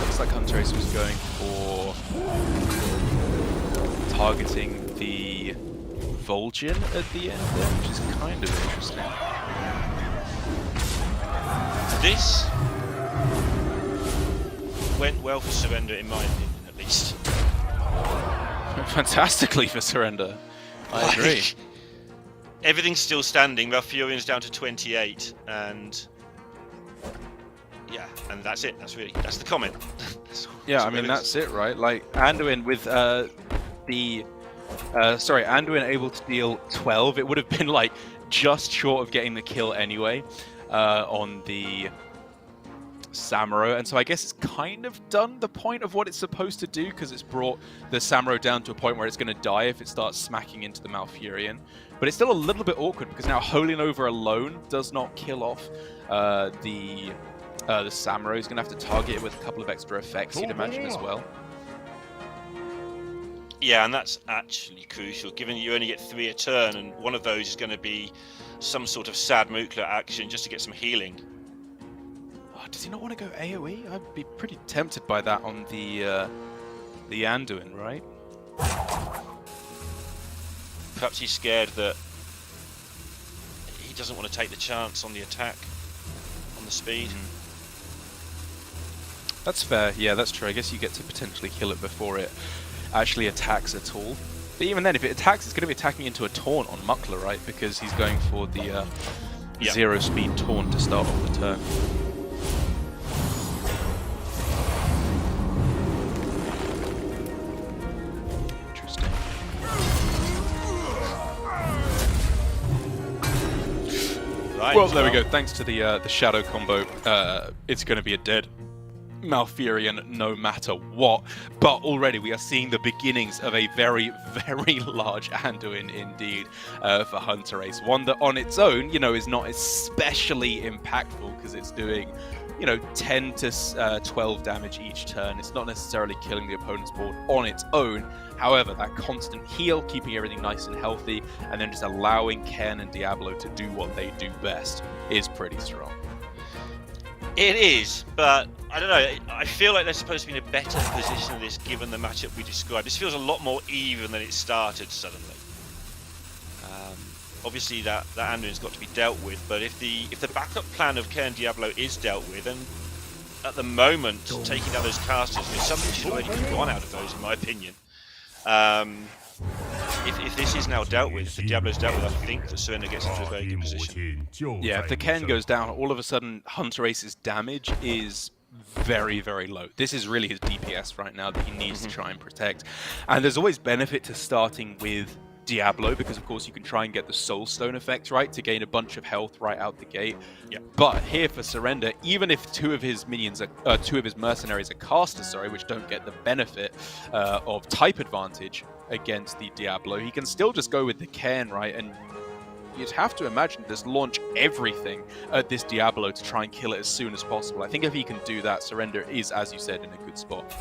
Looks like Hunterace was going for targeting the Vol'jin at the end there, which is kind of interesting. This went well for Surrender, in my opinion, at least. Fantastically for Surrender. I agree. Everything's still standing. Malfurion's down to 28, and yeah, and that's it. That's the comment. Yeah, I mean that's it, right? Like Anduin with Anduin able to deal 12. It would have been like just short of getting the kill anyway on the Samuro, and so I guess it's kind of done the point of what it's supposed to do, because it's brought the Samuro down to a point where it's going to die if it starts smacking into the Malfurion. But it's still a little bit awkward because now Holy Nova alone does not kill off the Samuro. He's going to have to target it with a couple of extra effects, you'd imagine, as well. Yeah, and that's actually crucial, given you only get 3 a turn, and one of those is going to be some sort of sad Mukla action just to get some healing. Does he not want to go AoE? I'd be pretty tempted by that on the Anduin, right? Perhaps he's scared that he doesn't want to take the chance on the attack, on the speed. That's fair. Yeah, that's true. I guess you get to potentially kill it before it actually attacks at all. But even then, if it attacks, it's going to be attacking into a taunt on Mukla, right? Because he's going for the 0 speed taunt to start off the turn. Well, there we go. Thanks to the shadow combo, it's going to be a dead Malfurion no matter what. But already we are seeing the beginnings of a very, very large Anduin indeed for Hunterace. One that on its own, is not especially impactful because it's doing, 10 to 12 damage each turn. It's not necessarily killing the opponent's board on its own. However, that constant heal, keeping everything nice and healthy, and then just allowing Ken and Diablo to do what they do best is pretty strong. It is, but I don't know. I feel like they're supposed to be in a better position of this, given the matchup we described. This feels a lot more even than it started suddenly. Obviously, that Anduin's got to be dealt with, but if the backup plan of Ken and Diablo is dealt with, and at the moment taking down those casters, something should already be gone out of those, in my opinion. If this is now dealt with, if the Diablo's dealt with, I think that Surrender gets into a very good position. Yeah, if the Ken goes down, all of a sudden Hunterace's damage is very, very low. This is really his DPS right now that he needs to try and protect. And there's always benefit to starting with Diablo, because of course you can try and get the Soul Stone effect, right, to gain a bunch of health right out the gate. Yeah. But here for Surrender, even if two of his mercenaries are casters, which don't get the benefit of type advantage against the Diablo, he can still just go with the Cairn, right? And you'd have to imagine just launch everything at this Diablo to try and kill it as soon as possible. I think if he can do that, Surrender is, as you said, in a good spot.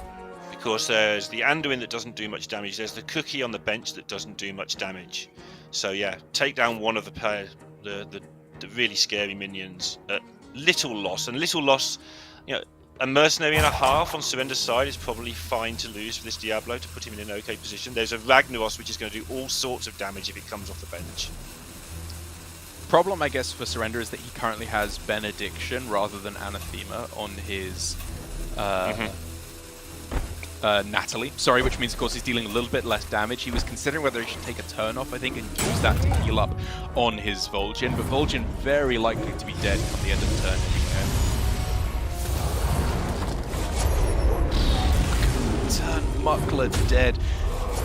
Of course, there's the Anduin that doesn't do much damage. There's the Cookie on the bench that doesn't do much damage. So yeah, take down one of the really scary minions at little loss. And little loss, a mercenary and a half on Surrender's side is probably fine to lose for this Diablo to put him in an okay position. There's a Ragnaros which is going to do all sorts of damage if it comes off the bench. Problem, I guess, for Surrender is that he currently has Benediction rather than Anathema on his Natalie, which means of course he's dealing a little bit less damage. He was considering whether he should take a turn off, I think, and use that to heal up on his Vol'jin, but Vol'jin very likely to be dead at the end of the turn anyway. Turn Mukla dead.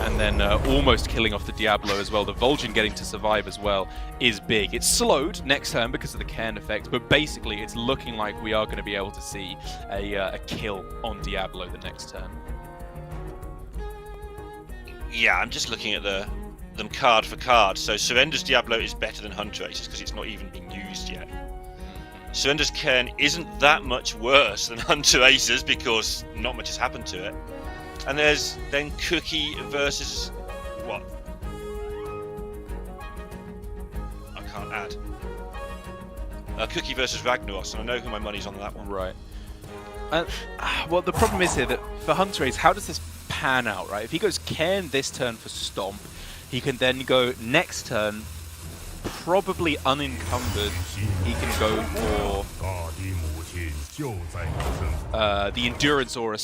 and then almost killing off the Diablo as well. The Vol'jin getting to survive as well is big. It's slowed next turn because of the Cairn effect, but basically it's looking like we are going to be able to see a kill on Diablo the next turn. Yeah, I'm just looking at them card for card. So Surrender's Diablo is better than Huntrace's because it's not even been used yet. Surrender's Cairn isn't that much worse than Huntrace's because not much has happened to it. And there's then Cookie versus what? I can't add. Cookie versus Ragnaros, and I know who my money's on that one. Right. Well, the problem is here that for Huntrace, how does this pan out, right? If he goes Cairn this turn for Stomp, he can then go next turn, probably unencumbered, he can go for the Endurance Aura,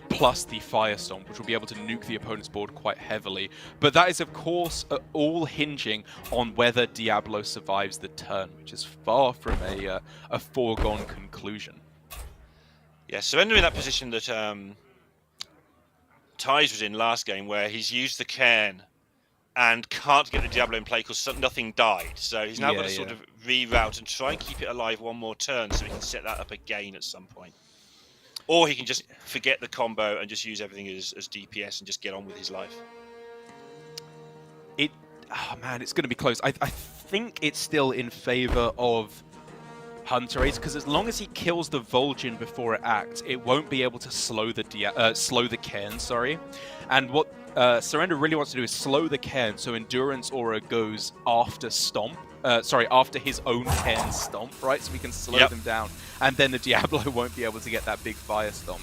plus the Fire Stomp, which will be able to nuke the opponent's board quite heavily. But that is, of course, all hinging on whether Diablo survives the turn, which is far from a foregone conclusion. Yeah, Surrender in that position that Ty's was in last game, where he's used the Cairn and can't get the Diablo in play because nothing died. So he's now got to sort of reroute and try and keep it alive one more turn so he can set that up again at some point. Or he can just forget the combo and just use everything as DPS and just get on with his life. Oh man, it's going to be close. I think it's still in favor of Huntrace, because as long as he kills the Vol'jin before it acts, it won't be able to slow the Cairn, And what Surrender really wants to do is slow the Cairn, so Endurance Aura goes after Stomp. After his own Cairn Stomp, right? So we can slow them down. And then the Diablo won't be able to get that big Fire Stomp.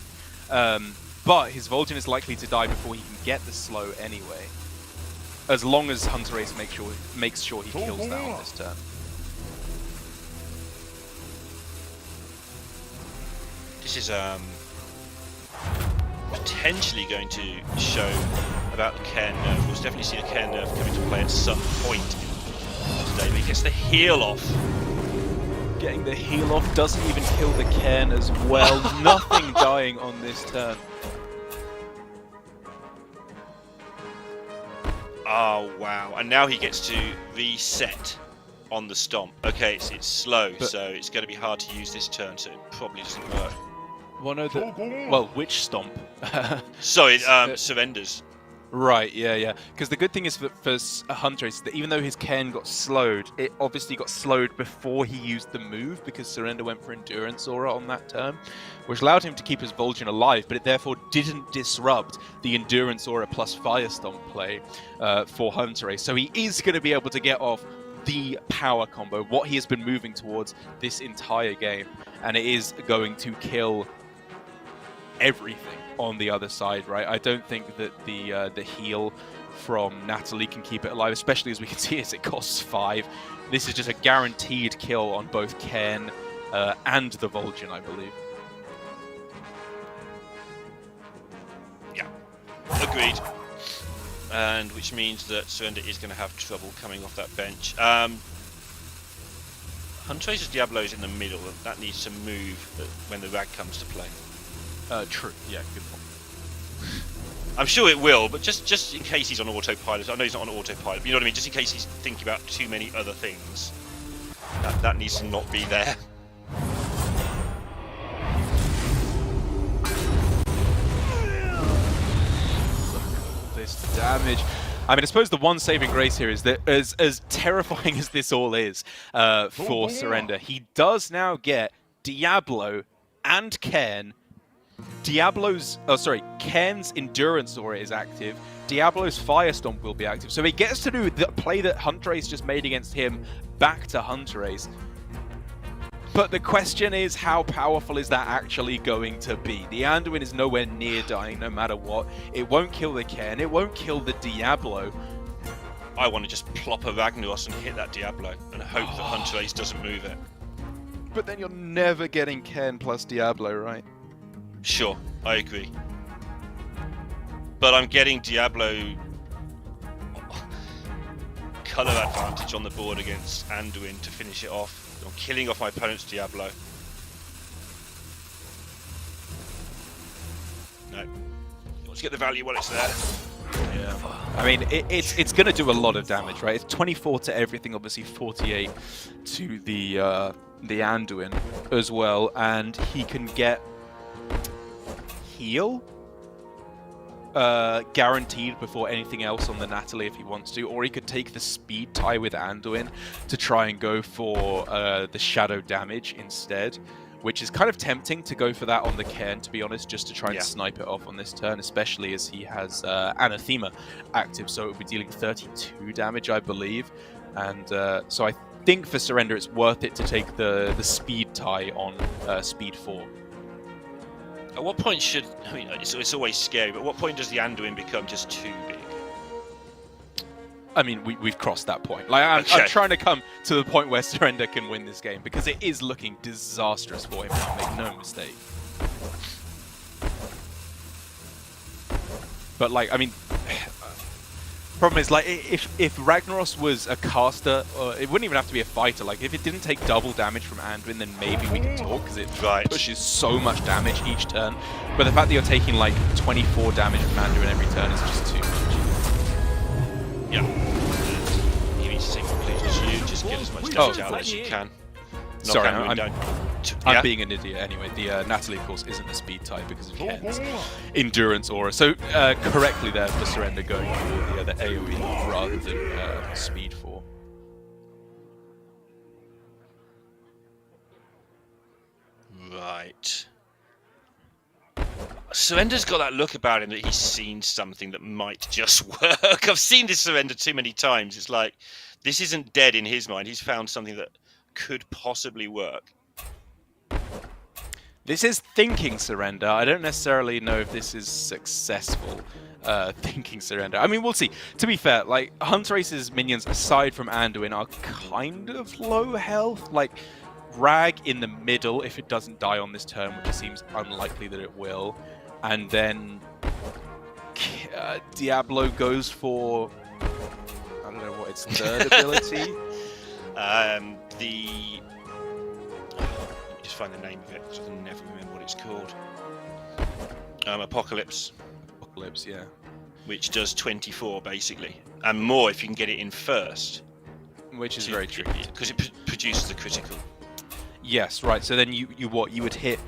But his Vol'jin is likely to die before he can get the slow anyway. As long as Huntrace makes sure he kills that on this turn. This is potentially going to show about the Cairn nerf. We'll definitely see the Cairn nerf coming to play at some point today, but he gets the heal off. Getting the heal off doesn't even kill the Cairn as well. Nothing dying on this turn. Oh wow, and now he gets to reset on the Stomp. Okay, it's slow, so it's going to be hard to use this turn, so it probably doesn't work. Well, which Stomp? Sorry, Surrenders. Right, yeah. Because the good thing is for Huntrace that even though his Cairn got slowed, it obviously got slowed before he used the move, because Surrender went for Endurance Aura on that turn, which allowed him to keep his Vol'jin alive, but it therefore didn't disrupt the Endurance Aura plus Fire Stomp play for Huntrace. So he is going to be able to get off the power combo, what he has been moving towards this entire game, and it is going to kill everything on the other side, right? I don't think that the heal from Natalie can keep it alive, especially as we can see as it costs 5. This is just a guaranteed kill on both Cairn and the Vol'jin, I believe. Yeah, agreed. And which means that Surrender is going to have trouble coming off that bench. Huntrace's Diablo is in the middle, and that needs to move when the Rag comes to play. True. Yeah, good point. I'm sure it will, but just in case he's on autopilot. I know he's not on autopilot, but you know what I mean? Just in case he's thinking about too many other things. That needs to not be there. This damage. I mean, I suppose the one saving grace here is that as terrifying as this all is for Surrender, he does now get Diablo and Cairn. Cairn's Endurance Aura is active. Diablo's Fire Stomp will be active. So he gets to do the play that Huntrace just made against him back to Huntrace. But the question is, how powerful is that actually going to be? The Anduin is nowhere near dying no matter what. It won't kill the Cairn. It won't kill the Diablo. I want to just plop a Ragnaros and hit that Diablo and hope that Huntrace doesn't move it. But then you're never getting Cairn plus Diablo, right? Sure, I agree. But I'm getting Diablo colour advantage on the board against Anduin to finish it off. I'm killing off my opponent's Diablo. No. Let's get the value while it's there. Yeah. I mean, it's going to do a lot of damage, right? It's 24 to everything, obviously 48 to the Anduin as well, and he can get heal guaranteed before anything else on the Natalie if he wants to, or he could take the speed tie with Anduin to try and go for the shadow damage instead, which is kind of tempting to go for that on the Cairn, to be honest, just to try and snipe it off on this turn, especially as he has Anathema active, so it would be dealing 32 damage, I believe. And so I think for Surrender it's worth it to take the speed tie on speed 4. At what point should... I mean, it's always scary, but at what point does the Anduin become just too big? I mean, we've crossed that point. Like, I'm trying to come to the point where Surrender can win this game, because it is looking disastrous for him now, make no mistake. But, like, I mean... problem is, like, if Ragnaros was a caster, it wouldn't even have to be a fighter. Like, if it didn't take double damage from Anduin, then maybe we could talk, because it pushes so much damage each turn. But the fact that you're taking, like, 24 damage from Anduin every turn is just too much. Yeah. You need to take complete as you, just get as much damage out as you can. Sorry, I'm being an idiot anyway. The Natalie, of course, isn't a speed type because of Ken's endurance aura. So correctly there for Surrender going for the AoE rather than speed 4. Right. Surrender's got that look about him that he's seen something that might just work. I've seen this Surrender too many times. It's like, this isn't dead in his mind. He's found something that could possibly work. This is thinking Surrender. I don't necessarily know if this is successful thinking Surrender. I mean, we'll see. To be fair, like, Hunterace's minions, aside from Anduin, are kind of low health. Like, Rag in the middle if it doesn't die on this turn, which seems unlikely that it will. And then Diablo goes for... I don't know what its third ability. Let me just find the name of it, because I can never remember what it's called. Apocalypse. Apocalypse, yeah. Which does 24, basically. And more if you can get it in first. Which is very tricky. Because it produces a critical. Yes, right. So then you would hit...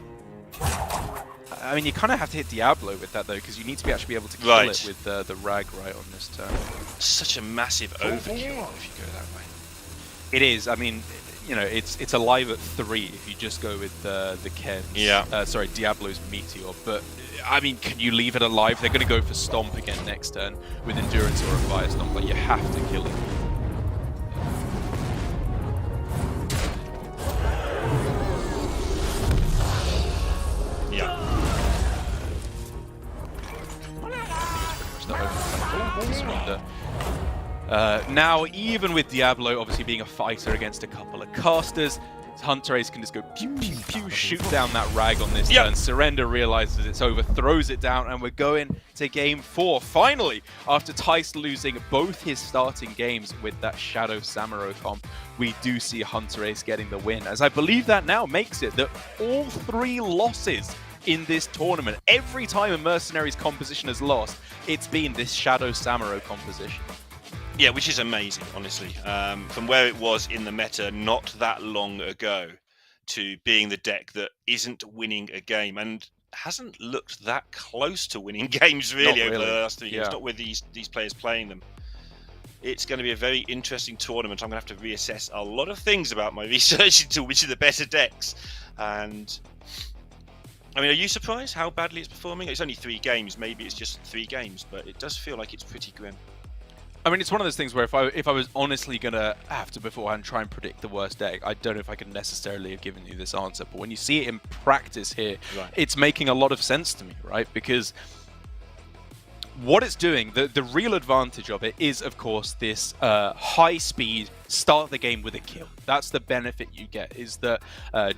I mean, you kind of have to hit Diablo with that, though, because you need to actually be able to kill it with the Rag right on this turn. Such a massive overkill if you go that way. It is. I mean, you know, it's alive at 3 if you just go with the Ken's. Yeah. Sorry, Diablo's Meteor. But, I mean, can you leave it alive? They're going to go for Stomp again next turn with Endurance or a Fire Stomp. Like, you have to kill it. Yeah. Surrender. Now, even with Diablo obviously being a fighter against a couple of casters, Hunterace can just go pew, pew, pew, shoot down that Rag on this turn. Surrender realizes it's over, throws it down, and we're going to game 4. Finally, after Tice losing both his starting games with that Shadow Samuro comp, we do see Hunterace getting the win, as I believe that now makes it that all 3 losses in this tournament, every time a Mercenaries composition has lost, it's been this Shadow Samuro composition. Yeah, which is amazing, honestly. From where it was in the meta not that long ago to being the deck that isn't winning a game and hasn't looked that close to winning games really over the last 3 years, not with these players playing them. It's going to be a very interesting tournament. I'm going to have to reassess a lot of things about my research into which are the better decks. And I mean, are you surprised how badly it's performing? It's only 3 games. Maybe it's just 3 games, but it does feel like it's pretty grim. I mean, it's one of those things where if I was honestly going to have to beforehand try and predict the worst deck, I don't know if I could necessarily have given you this answer. But when you see it in practice here, it's making a lot of sense to me, right? Because what it's doing, the real advantage of it is, of course, this high speed, start the game with a kill. That's the benefit you get, is that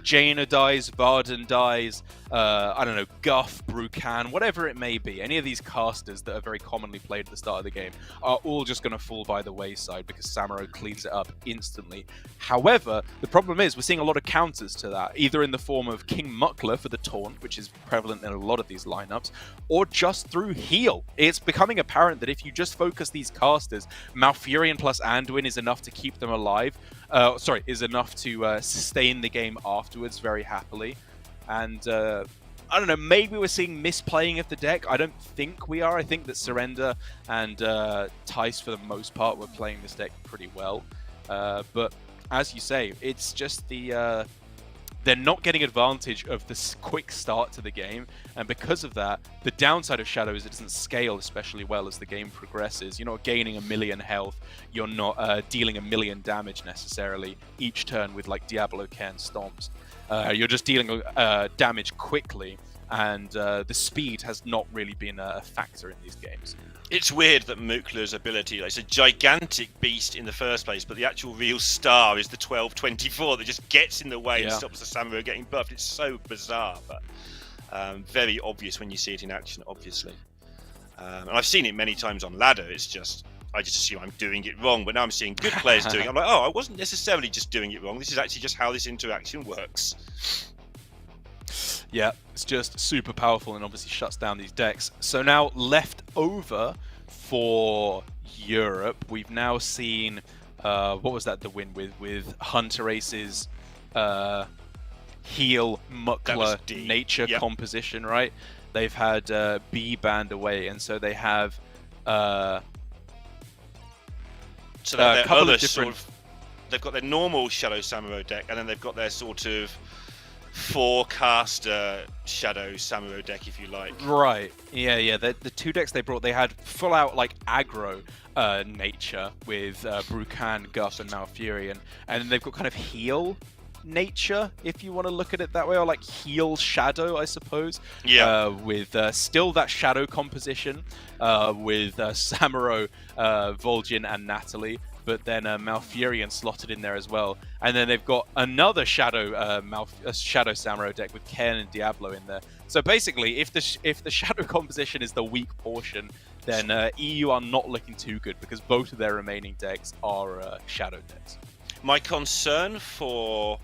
Jaina dies, Varden dies, I don't know, Guff, Brucan, whatever it may be. Any of these casters that are very commonly played at the start of the game are all just going to fall by the wayside because Samuro cleans it up instantly. However, the problem is we're seeing a lot of counters to that, either in the form of King Muckler for the taunt, which is prevalent in a lot of these lineups, or just through heal. It's becoming apparent that if you just focus these casters, Malfurion plus Anduin is enough to keep them alive. Is enough to sustain the game afterwards very happily. And I don't know, maybe we're seeing misplaying of the deck. I don't think we are. I think that Surrender and Tice, for the most part, were playing this deck pretty well. But as you say, it's just they're not getting advantage of this quick start to the game, and because of that, the downside of Shadow is it doesn't scale especially well as the game progresses. You're not gaining 1 million health, you're not dealing 1 million damage necessarily each turn with like Diablo Cairn Stomps. You're just dealing damage quickly, and the speed has not really been a factor in these games. It's weird that Mukler's ability, like, it's a gigantic beast in the first place, but the actual real star is the 12/24 that just gets in the way and stops the Samuro getting buffed. It's so bizarre, but very obvious when you see it in action, obviously. And I've seen it many times on ladder. It's just, I just assume I'm doing it wrong, but now I'm seeing good players doing it. I'm like, oh, I wasn't necessarily just doing it wrong. This is actually just how this interaction works. Yeah, it's just super powerful and obviously shuts down these decks. So now left over for Europe, we've now seen, what was that the win with Hunter Ace's heal, Muckler, nature composition, right? They've had B banned away, and so they have so a couple of different... they've got their normal Shadow Samuro deck, and then they've got their sort of 4-caster Shadow Samuro deck, if you like. Right. Yeah. The two decks they brought, they had full out like aggro nature with Brucan, Guff, and Malfurion, and then they've got kind of heal nature, if you want to look at it that way, or like heal shadow, I suppose. Yeah. With still that shadow composition with Samuro, Vol'jin, and Natalie. But then Malfurion slotted in there as well, and then they've got another Shadow Shadow Samuro deck with Cairn and Diablo in there. So basically, if the Shadow composition is the weak portion, then EU are not looking too good because both of their remaining decks are Shadow decks. My concern for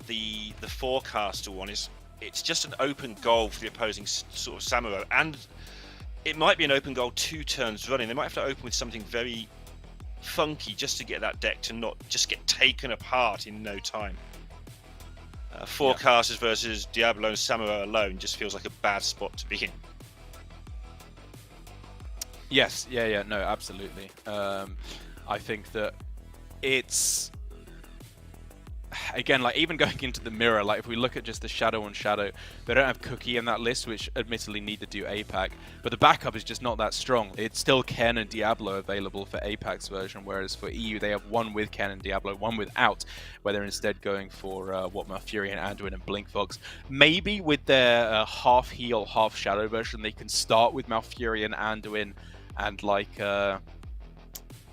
the 4-caster one is it's just an open goal for the opposing sort of Samuro, and it might be an open goal 2 turns running. They might have to open with something very funky just to get that deck to not just get taken apart in no time. 4 casters versus Diablo and Samuro alone just feels like a bad spot to be in. Yes, no, absolutely. I think that it's, again, like even going into the mirror, like if we look at just the Shadow on Shadow, they don't have Cookie in that list, which admittedly need to do APAC, but the backup is just not that strong. It's still Cairn and Diablo available for APAC's version, whereas for EU they have one with Cairn and Diablo, one without, where they're instead going for Malfurion, Anduin, and Blinkfox. Maybe with their half heal, half Shadow version, they can start with Malfurion, Anduin, and like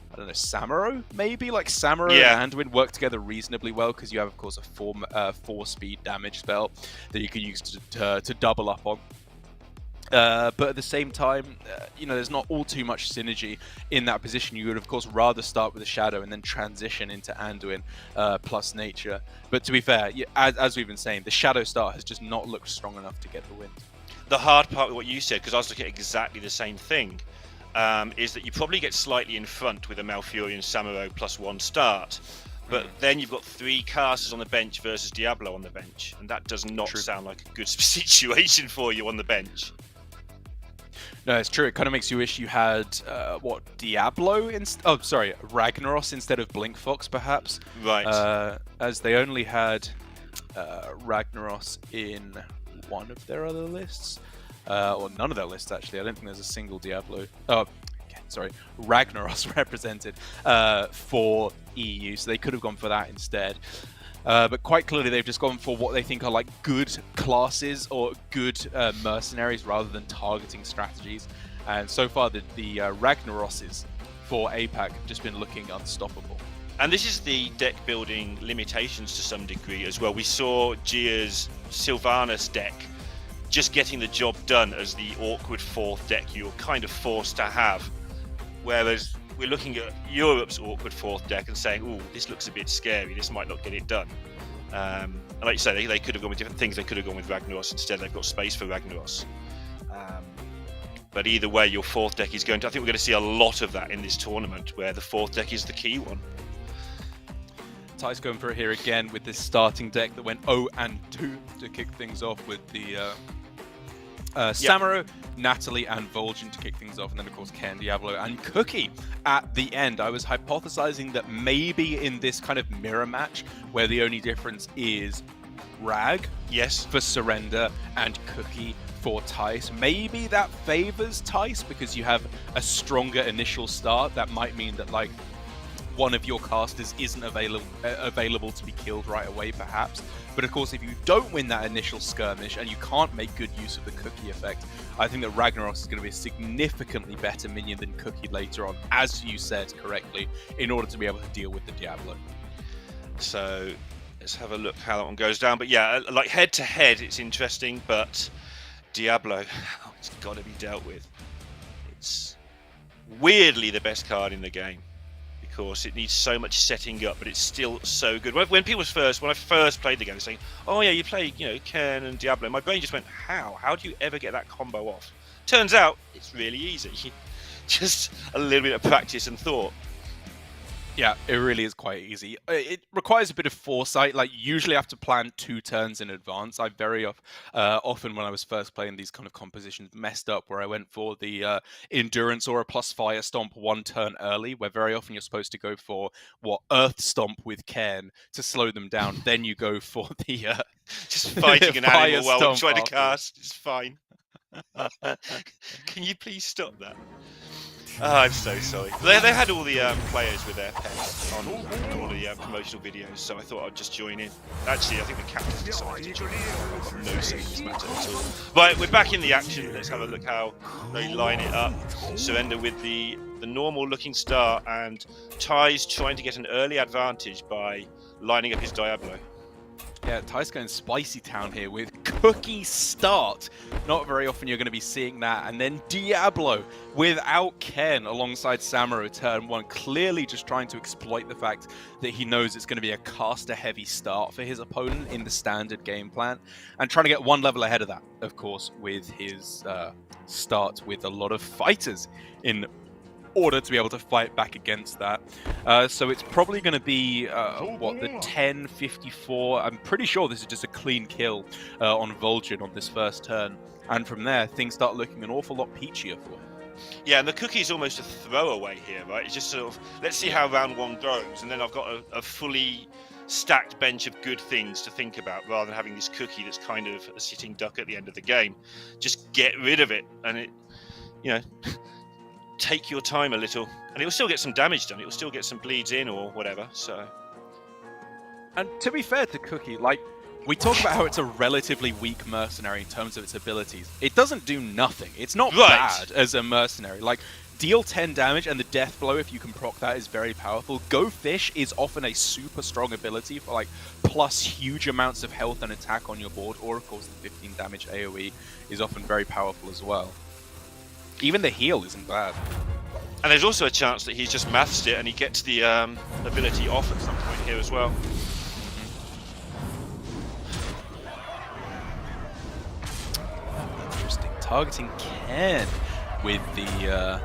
I don't know, Samuro, maybe? Like Samuro and Anduin work together reasonably well because you have, of course, a 4-speed damage spell that you can use to double up on. But at the same time, there's not all too much synergy in that position. You would, of course, rather start with a Shadow and then transition into Anduin plus Nature. But to be fair, as we've been saying, the Shadow start has just not looked strong enough to get the win. The hard part with what you said, because I was looking at exactly the same thing, is that you probably get slightly in front with a Malfurion Samuro +1 start, but then you've got 3 casters on the bench versus Diablo on the bench, and that does not sound like a good situation for you on the bench. No, it's true. It kind of makes you wish you had Diablo Ragnaros instead of Blinkfox, perhaps. Right. As they only had Ragnaros in one of their other lists. Or none of their lists, actually. I don't think there's a single Diablo. Ragnaros represented for EU, so they could have gone for that instead. But quite clearly, they've just gone for what they think are like good classes or good mercenaries rather than targeting strategies. And so far, the Ragnaroses for APAC have just been looking unstoppable. And this is the deck building limitations to some degree as well. We saw Gia's Sylvanas deck just getting the job done as the awkward fourth deck you're kind of forced to have. Whereas we're looking at Europe's awkward fourth deck and saying, "Oh, this looks a bit scary. This might not get it done." And like you say, they could have gone with different things. They could have gone with Ragnaros instead. They've got space for Ragnaros. But either way, your fourth deck is going to... I think we're going to see a lot of that in this tournament, where the fourth deck is the key one. Ty's going for it here again with this starting deck that went 0 and 2 to kick things off with the Samuro, Natalie, and Vol'jin to kick things off, and then of course Ken, Diablo, and Cookie at the end. I was hypothesizing that maybe in this kind of mirror match, where the only difference is Rag for Surrender and Cookie for Tice, maybe that favors Tice because you have a stronger initial start. That might mean that like one of your casters isn't available to be killed right away, perhaps. But of course, if you don't win that initial skirmish and you can't make good use of the Cookie effect, I think that Ragnaros is going to be a significantly better minion than Cookie later on, as you said correctly, in order to be able to deal with the Diablo. So let's have a look how that one goes down. But yeah, like head to head, it's interesting, but Diablo, it's got to be dealt with. It's weirdly the best card in the game. Of course, it needs so much setting up, but it's still so good. When I first played the game, saying, "Oh yeah, you play, Ken and Diablo," my brain just went, "How do you ever get that combo off?" Turns out it's really easy. Just a little bit of practice and thought. Yeah, it really is quite easy. It requires a bit of foresight. Like, usually I have to plan 2 turns in advance. I very often, when I was first playing these kind of compositions, messed up where I went for the Endurance or a plus Fire Stomp 1 turn early, where very often you're supposed to go for, Earth Stomp with Ken to slow them down. Then you go for the... just fighting an animal while I'm trying to cast. It's fine. Can you please stop that? Oh, I'm so sorry. They had all the players with their pets on all the promotional videos, so I thought I'd just join in. Actually, I think the captain's decided to join in. I've got no say in this matter at all. Right, we're back in the action. Let's have a look how they line it up. Surrender with the normal-looking start, and Ty's trying to get an early advantage by lining up his Diablo. Yeah, Ty's going Spicy Town here with Cookie start. Not very often you're going to be seeing that. And then Diablo without Ken alongside Samuro turn 1. Clearly just trying to exploit the fact that he knows it's going to be a caster-heavy start for his opponent in the standard game plan. And trying to get 1 level ahead of that, of course, with his start with a lot of fighters in order to be able to fight back against that. So it's probably going to be, the 10-54. I'm pretty sure this is just a clean kill on Vol'jin on this first turn. And from there, things start looking an awful lot peachier for him. Yeah, and the Cookie's almost a throwaway here, right? It's just sort of, let's see how round 1 goes, and then I've got a fully stacked bench of good things to think about, rather than having this Cookie that's kind of a sitting duck at the end of the game. Just get rid of it, and it, take your time a little, and it will still get some damage done. It will still get some bleeds in or whatever. So, and to be fair to Cookie, like, we talk about how it's a relatively weak mercenary in terms of its abilities. It doesn't do nothing. It's not bad as a mercenary. Like, deal 10 damage and the death blow, if you can proc that, is very powerful. Go Fish is often a super strong ability for like plus huge amounts of health and attack on your board, or of course the 15 damage AoE is often very powerful as well. Even the heal isn't bad. And there's also a chance that he's just mathed it and he gets the ability off at some point here as well. Interesting. Targeting Ken with the...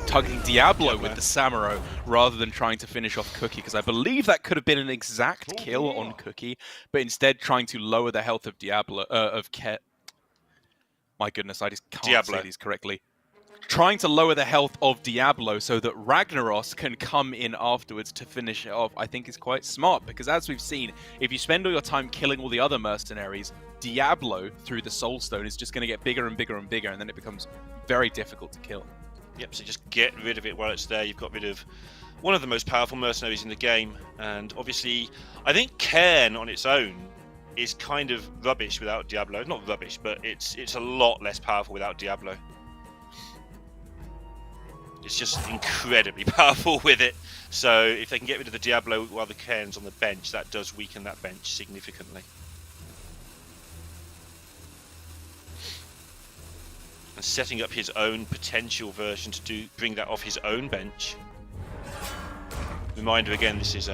targeting Diablo with the Samuro rather than trying to finish off Cookie, because I believe that could have been an exact kill on Cookie, but instead trying to lower the health of Diablo, of Ken. My goodness, I just can't say these correctly. Trying to lower the health of Diablo so that Ragnaros can come in afterwards to finish it off, I think is quite smart, because as we've seen, if you spend all your time killing all the other mercenaries, Diablo, through the Soul Stone, is just going to get bigger and bigger and bigger, and then it becomes very difficult to kill. Yep, so just get rid of it while it's there. You've got rid of one of the most powerful mercenaries in the game, and obviously, I think Cairn on its own is kind of rubbish without Diablo. Not rubbish, but it's a lot less powerful without Diablo. It's just incredibly powerful with it. So if they can get rid of the Diablo while the Cairn's on the bench, that does weaken that bench significantly. And setting up his own potential version to bring that off his own bench. Reminder again, this is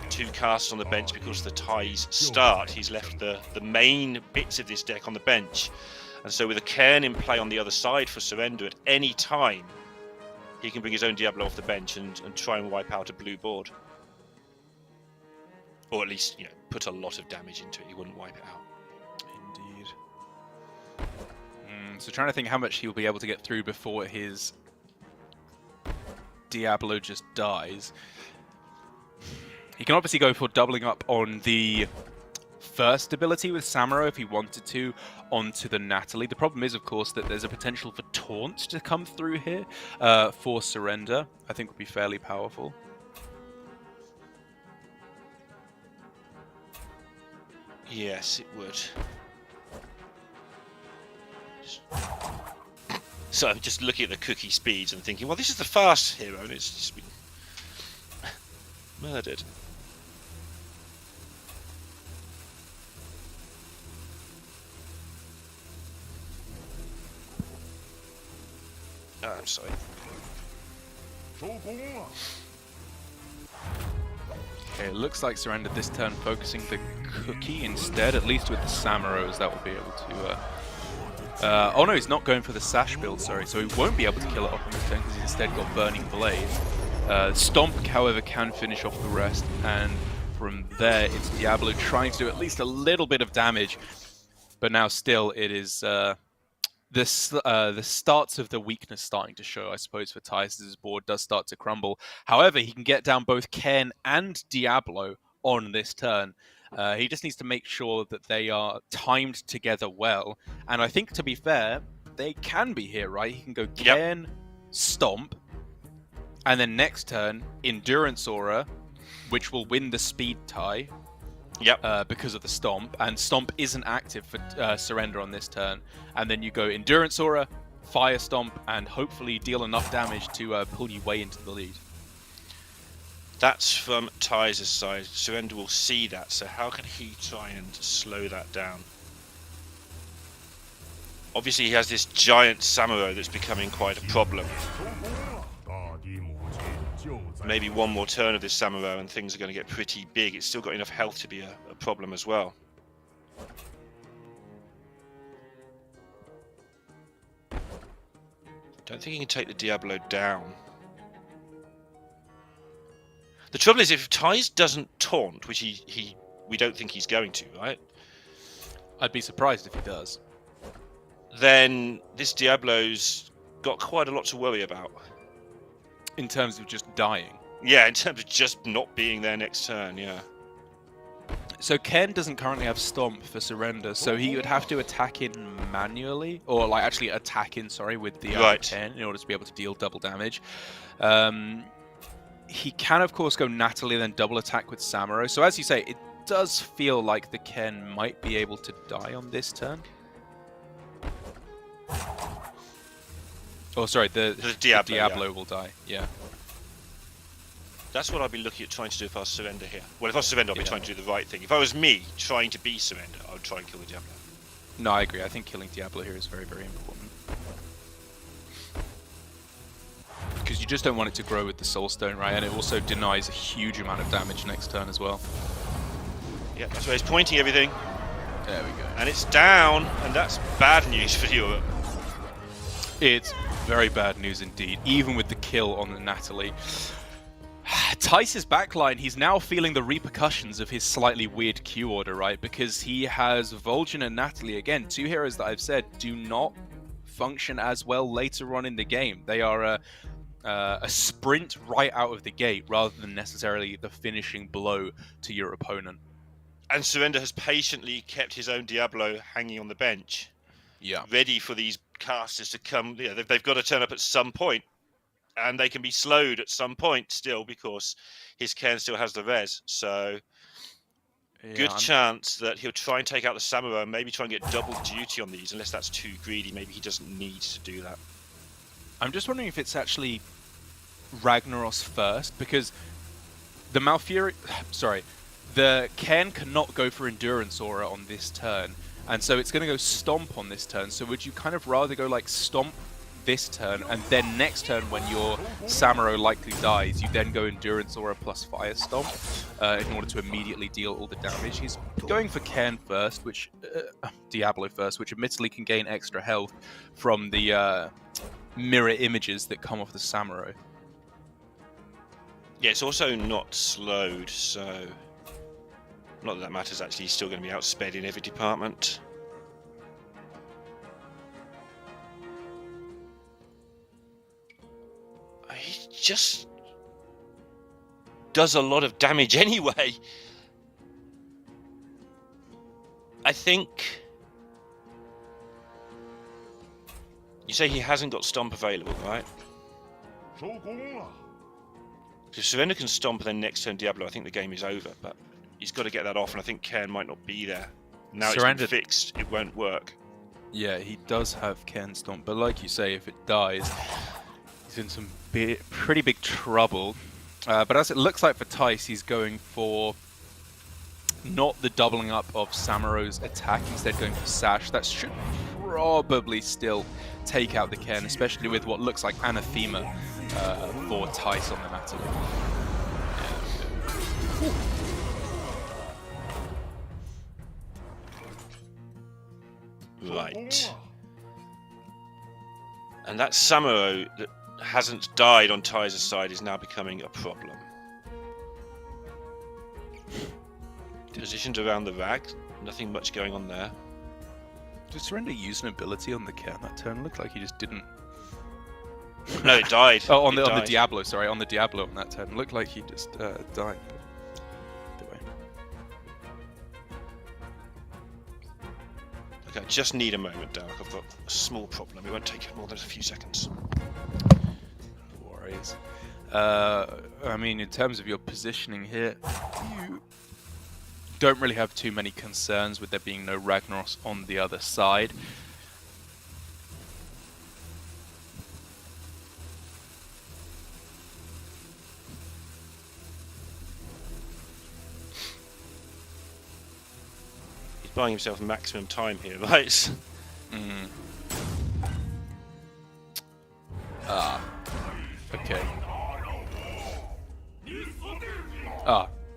2 casts on the bench because the ties start. He's left the main bits of this deck on the bench. And so with a Cairn in play on the other side for Surrender at any time, he can bring his own Diablo off the bench and try and wipe out a blue board. Or at least, put a lot of damage into it. He wouldn't wipe it out. Indeed. So trying to think how much he'll be able to get through before his Diablo just dies. He can obviously go for doubling up on the first ability with Samuro if he wanted to onto the Natalie. The problem is, of course, that there's a potential for taunt to come through here for Surrender. I think would be fairly powerful. Yes, it would. So I'm just looking at the cookie speeds and thinking, well, this is the fast hero, and it's just been murdered. Oh, I'm sorry. Okay, it looks like Surrender this turn focusing the cookie instead, at least with the Samuros that will be able to... oh no, he's not going for the Sash build, sorry, so he won't be able to kill it off on this turn because he's instead got Burning Blade. Stomp, however, can finish off the rest, and from there it's Diablo trying to do at least a little bit of damage, but now still it is... the starts of the weakness starting to show, I suppose, for Tyus as his board does start to crumble. However, he can get down both Cairn and Diablo on this turn. He just needs to make sure that they are timed together well. And I think, to be fair, they can be here, right? He can go Cairn, Stomp, and then next turn, Endurance Aura, which will win the speed tie. Yep. Because of the Stomp, and Stomp isn't active for Surrender on this turn. And then you go Endurance Aura, Fire Stomp, and hopefully deal enough damage to pull you way into the lead. That's from Ty's side. Surrender will see that, so how can he try and slow that down? Obviously he has this giant Samuro that's becoming quite a problem. Maybe one more turn of this Samuro and things are going to get pretty big. It's still got enough health to be a problem as well. Don't think he can take the Diablo down. The trouble is, if Ty's doesn't taunt, which we don't think he's going to, right? I'd be surprised if he does. Then this Diablo's got quite a lot to worry about. In terms of just dying. Yeah, in terms of just not being there next turn, yeah. So Ken doesn't currently have Stomp for Surrender, so he would have to attack in manually, or like actually attack in, sorry, with the Ken in order to be able to deal double damage. He can, of course, go Natalie and then double attack with Samuro. So as you say, it does feel like the Ken might be able to die on this turn. Oh, sorry, the Diablo will die, yeah. That's what I'd be looking at trying to do if I was Surrender here. Well, if I was Surrender, I'd be trying to do the right thing. If I was me, trying to be Surrender, I would try and kill the Diablo. No, I agree. I think killing Diablo here is very, very important. Because you just don't want it to grow with the Soulstone, right? And it also denies a huge amount of damage next turn as well. Yeah, that's where he's pointing everything. There we go. And it's down, and that's bad news for Europe. It's very bad news indeed, even with the kill on the Natalie. Tice's backline, he's now feeling the repercussions of his slightly weird Q order, right? Because he has Vol'jin and Natalie, again, two heroes that I've said do not function as well later on in the game. They are a sprint right out of the gate rather than necessarily the finishing blow to your opponent. And Surrender has patiently kept his own Diablo hanging on the bench. Yeah. Ready for these casters to come. Yeah, they've got to turn up at some point. And they can be slowed at some point still because his Cairn still has the res. So, good chance that he'll try and take out the Samuro and maybe try and get double duty on these, unless that's too greedy. Maybe he doesn't need to do that. I'm just wondering if it's actually Ragnaros first, because the the Cairn cannot go for Endurance Aura on this turn, and so it's going to go Stomp on this turn. So would you kind of rather go like Stomp this turn, and then next turn when your Samuro likely dies, you then go Endurance Aura plus Fire Stomp in order to immediately deal all the damage? He's going for Cairn first, which Diablo first, which admittedly can gain extra health from the mirror images that come off the Samurai. Yeah, it's also not slowed, so not that that matters actually. He's still going to be outsped in every department. He just does a lot of damage anyway. I think you say he hasn't got Stomp available, right? If Surrender can Stomp and then next turn Diablo, I think the game is over, but he's got to get that off, and I think Cairn might not be there. Now Surrender, it's been fixed, it won't work. Yeah, he does have Cairn Stomp, but like you say, if it dies, he's in some pretty big trouble. But as it looks like for Tice, he's going for not the doubling up of Samuro's attack, instead going for Sash. That should probably still take out the Cairn, especially with what looks like Anathema for Tice on the Natalie. Right. And that Samuro that hasn't died on Tice's side is now becoming a problem. Positioned around the Rag, nothing much going on there. Did Surrender use an ability on the Cairn that turn? Looked like he just didn't. No, it died. Oh, on the Diablo, sorry, on the Diablo on that turn. Looked like he just died. Okay, I just need a moment, Dark. I've got a small problem. It won't take more than a few seconds. No worries. I mean, in terms of your positioning here, you don't really have too many concerns with there being no Ragnaros on the other side. He's buying himself maximum time here, right? Okay.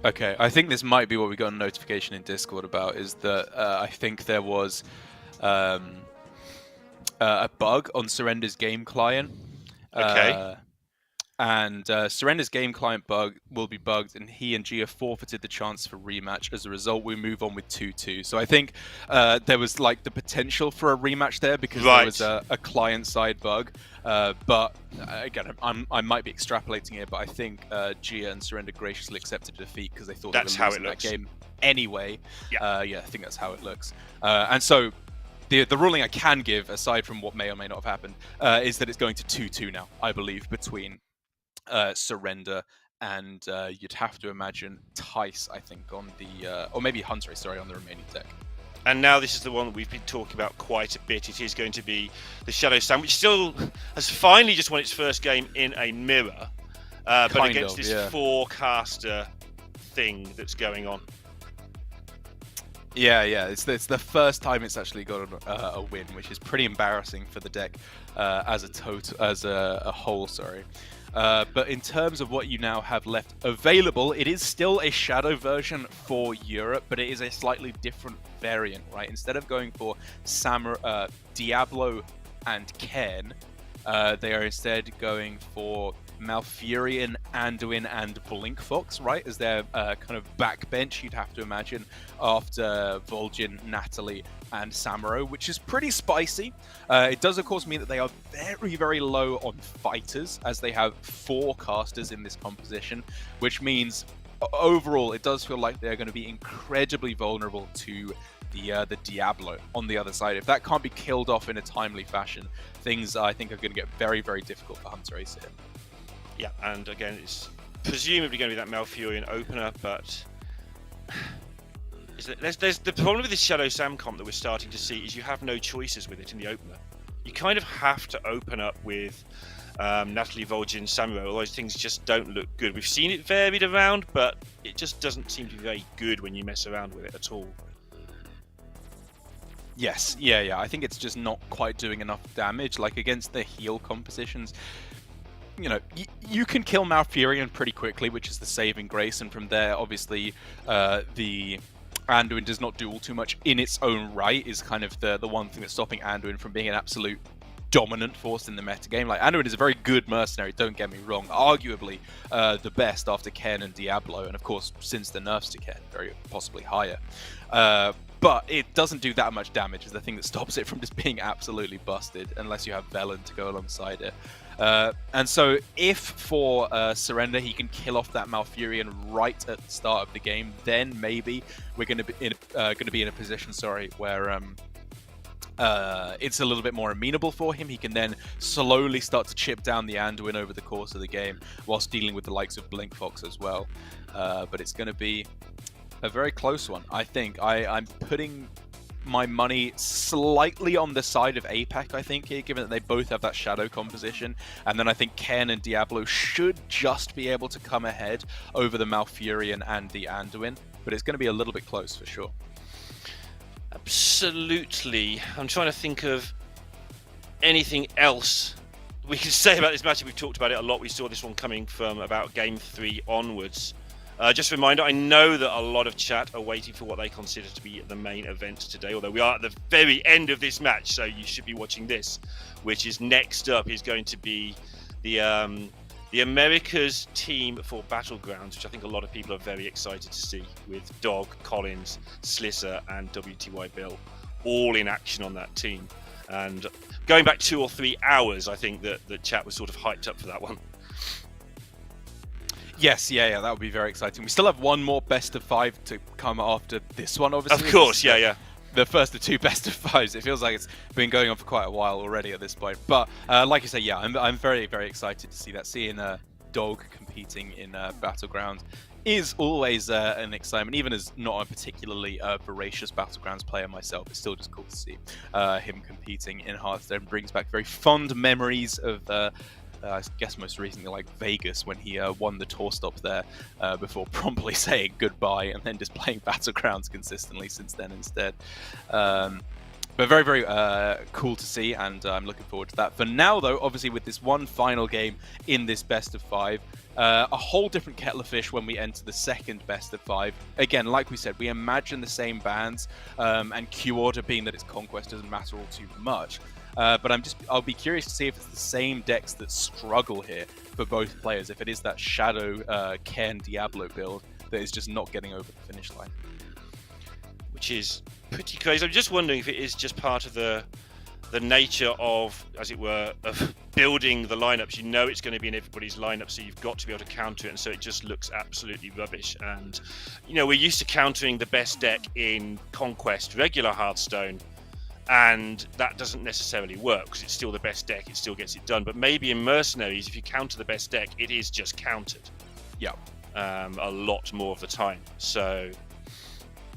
Okay. I think this might be what we got a notification in Discord about, is that I think there was a bug on Surrender's game client. Okay. And Surrender's game client bug will be bugged, and he and Gia forfeited the chance for rematch. As a result, we move on with 2-2. So I think there was like the potential for a rematch there, because there was a client-side bug. But again, I might be extrapolating here, but I think Gia and Surrender graciously accepted defeat because they thought that's they were how it losing looks. that game anyway. Yeah. Yeah, I think that's how it looks. And so the ruling I can give, aside from what may or may not have happened, is that it's going to 2-2 now, I believe, between Surrender and you'd have to imagine Tice, I think, on the or maybe Hunter, sorry, on the remaining deck. And now this is the one that we've been talking about quite a bit. It is going to be the Shadow Sam, which still has finally just won its first game in a mirror, but against this four-caster thing that's going on. Yeah, it's the first time it's actually got a win, which is pretty embarrassing for the deck as a whole. Sorry. But in terms of what you now have left available, it is still a Shadow version for Europe, but it is a slightly different variant, right? Instead of going for Diablo and Cairn, they are instead going for Malfurion, Anduin, and Blinkfox, right? As their kind of backbench, you'd have to imagine, after Vol'jin, Natalie, and Samuro, which is pretty spicy. It does, of course, mean that they are very, very low on fighters, as they have 4 casters in this composition, which means overall it does feel like they're going to be incredibly vulnerable to the Diablo on the other side. If that can't be killed off in a timely fashion, things I think are going to get very, very difficult for Hunter-Ace here. Yeah, and again, it's presumably going to be that Malfurion opener, but there's the problem with this Shadow Sam comp that we're starting to see is you have no choices with it in the opener. You kind of have to open up with Natalie Volgin, Samuel, all those things just don't look good. We've seen it varied around, but it just doesn't seem to be very good when you mess around with it at all. Yes, yeah. I think it's just not quite doing enough damage. Like against the heal compositions, you know, you can kill Malfurion pretty quickly, which is the saving grace, and from there, obviously, the Anduin does not do all too much in its own right, is kind of the one thing that's stopping Anduin from being an absolute dominant force in the metagame. Like, Anduin is a very good mercenary, don't get me wrong, arguably the best after Ken and Diablo, and of course, since the nerfs to Ken, very possibly higher. But it doesn't do that much damage, is the thing that stops it from just being absolutely busted, unless you have Velen to go alongside it. And so if for Surrender he can kill off that Malfurion right at the start of the game, then maybe we're going to be in a position, where it's a little bit more amenable for him. He can then slowly start to chip down the Anduin over the course of the game, whilst dealing with the likes of Blinkfox as well. But it's going to be a very close one, I think. I'm putting my money slightly on the side of APAC, I think, here, given that they both have that shadow composition. And then I think Ken and Diablo should just be able to come ahead over the Malfurion and the Anduin. But it's going to be a little bit close for sure. Absolutely. I'm trying to think of anything else we can say about this match. We've talked about it a lot. We saw this one coming from about Game 3 onwards. Just a reminder, I know that a lot of chat are waiting for what they consider to be the main event today, although we are at the very end of this match, so you should be watching this, which is next up is going to be the Americas team for Battlegrounds, which I think a lot of people are very excited to see, with Dog, Collins, Slisser and WTY Bill all in action on that team. And going back 2 or 3 hours, I think that the chat was sort of hyped up for that one. Yes, yeah, that would be very exciting. We still have one more best of 5 to come after this one, obviously. Of course, yeah. The first of 2 best of 5s. It feels like it's been going on for quite a while already at this point. But like you say, yeah, I'm very, very excited to see that. Seeing Dog competing in Battlegrounds is always an excitement. Even as not a particularly voracious Battlegrounds player myself, it's still just cool to see him competing in Hearthstone. Brings back very fond memories of I guess most recently like Vegas, when he won the tour stop there before promptly saying goodbye and then just playing Battlegrounds consistently since then instead. But very, very cool to see, and I'm looking forward to that. For now, though, obviously with this one final game in this best of 5, a whole different kettle of fish when we enter the second best of 5. Again, like we said, we imagine the same bans, and Q order being that it's Conquest doesn't matter all too much. But I'll be curious to see if it's the same decks that struggle here for both players, if it is that Shadow Ken Diablo build that is just not getting over the finish line. Which is pretty crazy. I'm just wondering if it is just part of the nature of, as it were, of building the lineups. You know it's going to be in everybody's lineup, so you've got to be able to counter it, and so it just looks absolutely rubbish. And, you know, we're used to countering the best deck in Conquest, regular Hearthstone, and that doesn't necessarily work because it's still the best deck, it still gets it done. But maybe in Mercenaries, if you counter the best deck, it is just countered. Yeah. A lot more of the time. So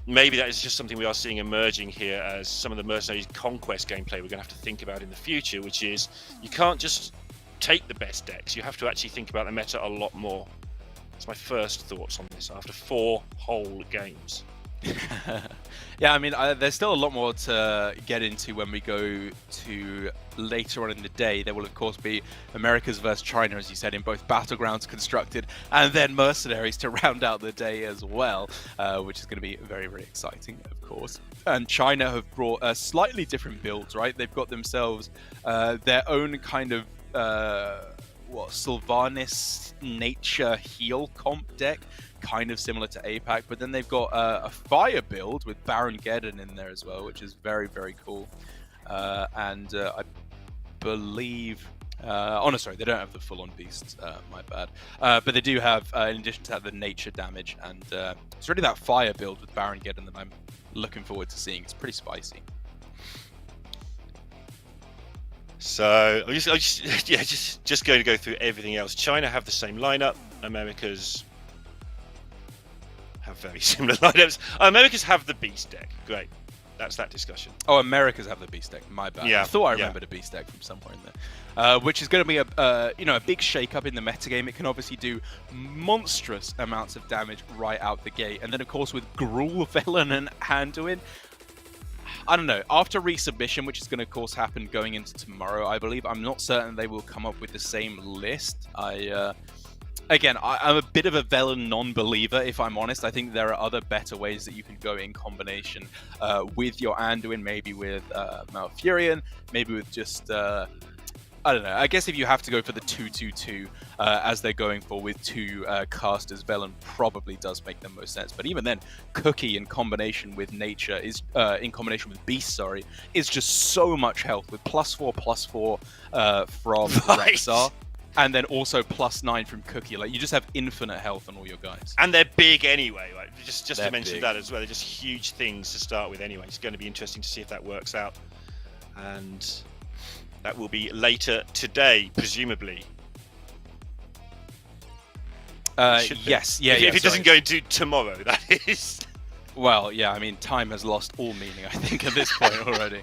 maybe that is just something we are seeing emerging here as some of the Mercenaries Conquest gameplay we're going to have to think about in the future, which is you can't just take the best decks, you have to actually think about the meta a lot more. That's my first thoughts on this after 4 whole games. Yeah, I mean, there's still a lot more to get into when we go to later on in the day. There will, of course, be Americas versus China, as you said, in both Battlegrounds constructed, and then Mercenaries to round out the day as well, which is going to be very, very exciting, of course. And China have brought slightly different builds, right? They've got themselves their own kind of Sylvanas nature heal comp deck, kind of similar to APAC, but then they've got a fire build with Baron Geddon in there as well, which is very, very cool. And I believe sorry, they don't have the full-on beasts, my bad, but they do have, in addition to that, the nature damage, and it's really that fire build with Baron Geddon that I'm looking forward to seeing. It's pretty spicy. So I'm just going to go through everything else. China have the same lineup. Americas have very similar lineups. Americas have the beast deck. Great. That's that discussion. Oh, Americas have the beast deck. My bad. Yeah, I thought I yeah. remembered a beast deck from somewhere in there, which is going to be a big shake-up in the metagame. It can obviously do monstrous amounts of damage right out the gate, and then of course with Gruul, Velen, and Anduin, I don't know. After resubmission, which is going to of course happen going into tomorrow, I believe, I'm not certain they will come up with the same list. Again, I'm a bit of a Velen non-believer, if I'm honest. I think there are other better ways that you can go in combination with your Anduin, maybe with Malfurion, maybe with just, I don't know. I guess if you have to go for the 2-2-2, as they're going for with two casters, Velen probably does make the most sense. But even then, Cookie in combination with Nature is, in combination with Beast, is just so much health with +4/+4 from Rexar. And then also +9 from Cookie. Like, you just have infinite health on all your guys. And they're big anyway, right? Just to mention big. that as well. They're just huge things to start with anyway. It's going to be interesting to see if that works out. And that will be later today, presumably. Yes. Yeah, if it doesn't go into tomorrow, that is. Well, yeah, I mean, time has lost all meaning, I think, at this point already.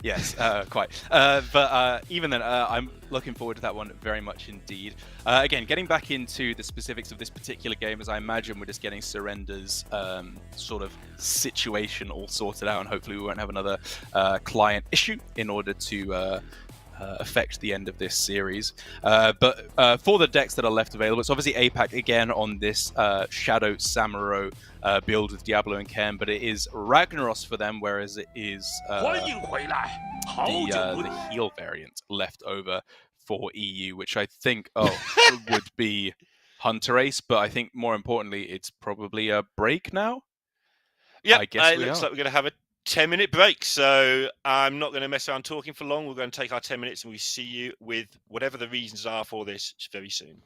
Yes, quite. But even then, I'm looking forward to that one very much indeed. Again, getting back into the specifics of this particular game, as I imagine we're just getting Surrender's sort of situation all sorted out, and hopefully we won't have another client issue in order to affect the end of this series. But for the decks that are left available, it's obviously APAC again on this Shadow Samuro build with Diablo and Ken, but it is Ragnaros for them, whereas it is the heal variant left over for EU, which I think would be Hunter Ace, but I think more importantly it's probably a break now. Yeah, I guess it looks like we're going to have a 10-minute break, so I'm not going to mess around talking for long. We're going to take our 10 minutes and we see you with whatever the reasons are for this very soon.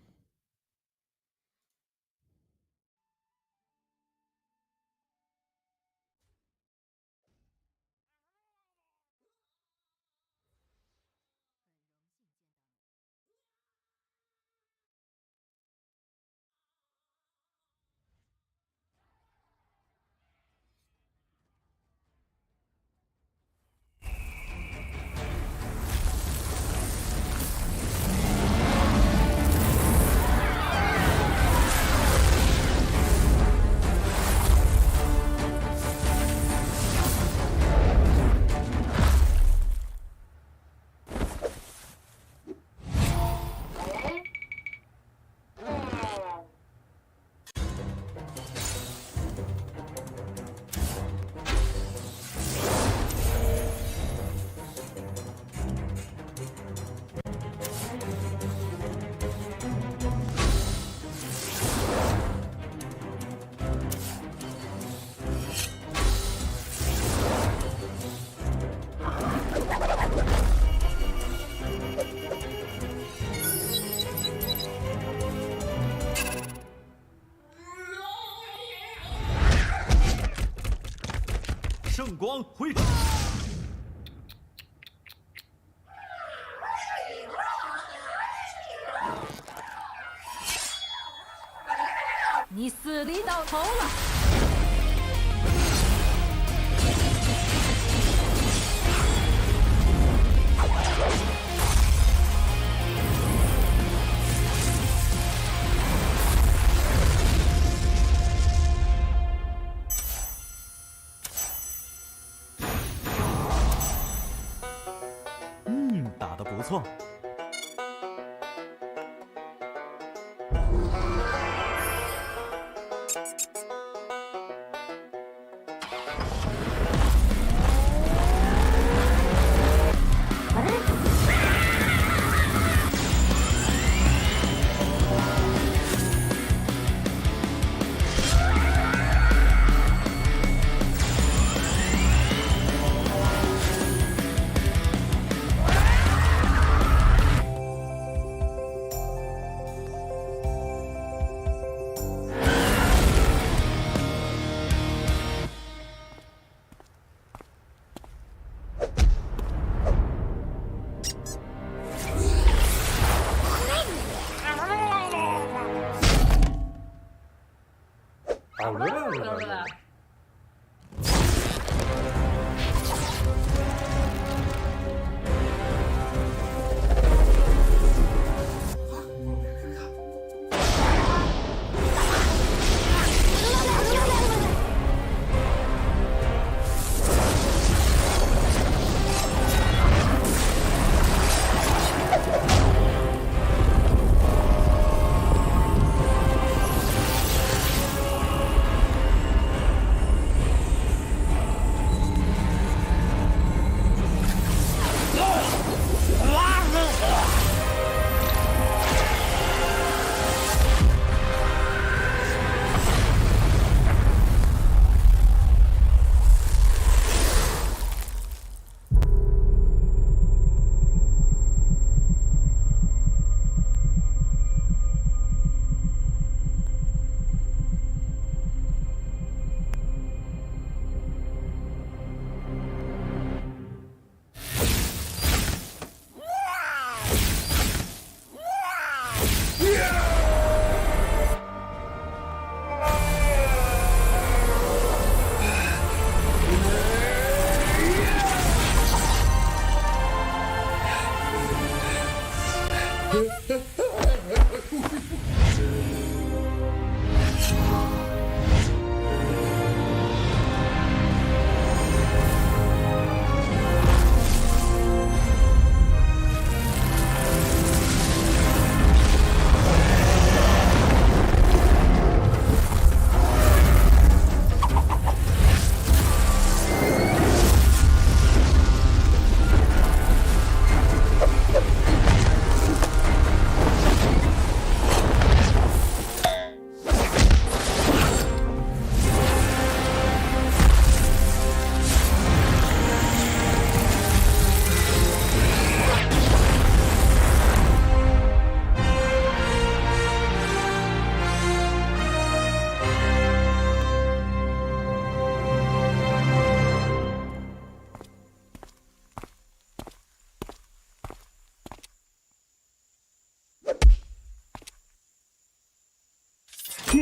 你死里到头了。打得不错。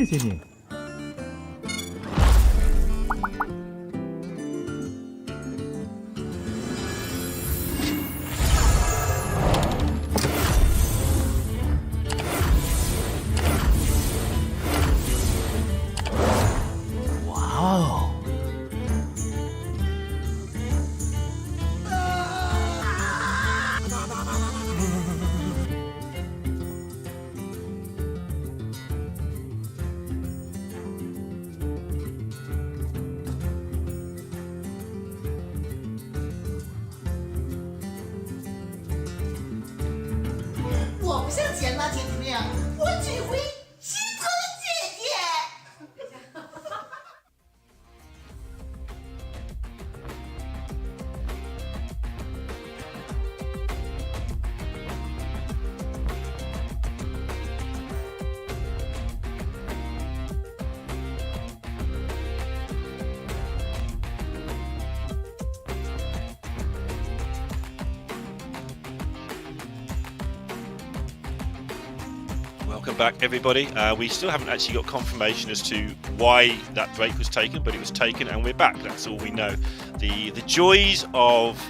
谢谢你。哇哦！ 我不像简娜姐姐那样，我只会心疼姐姐。Welcome back, everybody. We still haven't actually got confirmation as to why that break was taken, but it was taken and we're back. That's all we know. The joys of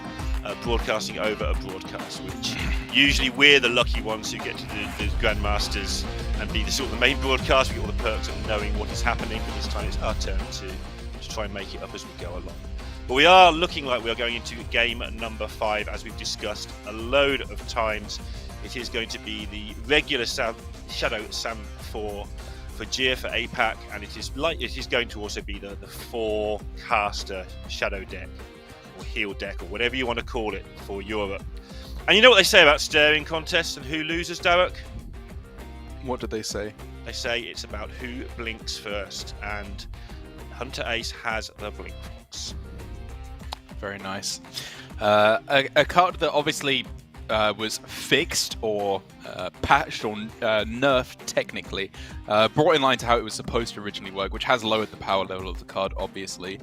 broadcasting over a broadcast, which usually we're the lucky ones who get to do the Grandmasters and be the sort of the main broadcast. We get all the perks of knowing what is happening, but this time it's our turn to try and make it up as we go along. But we are looking like we are going into game number 5, as we've discussed a load of times. It is going to be the regular Shadow Sam for Gia for APAC, and it is going to also be the 4-caster Shadow deck or heel deck or whatever you want to call it for Europe. And you know what they say about staring contests and who loses, Derek? What did they say? They say it's about who blinks first, and Hunter Ace has the blink box. Very nice. A card that obviously was fixed or patched or nerfed technically, brought in line to how it was supposed to originally work, which has lowered the power level of the card, obviously.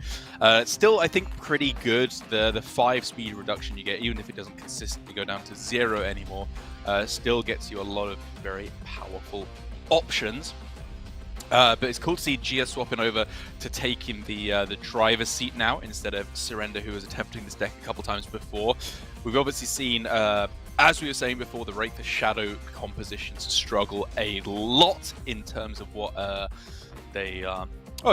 Still, I think, pretty good. The 5 speed reduction you get, even if it doesn't consistently go down to 0 anymore, still gets you a lot of very powerful options. But it's cool to see Gia swapping over to taking the driver's seat now instead of Surrender, who was attempting this deck a couple times before. We've obviously seen, as we were saying before, the Wraith of Shadow compositions struggle a lot in terms of what they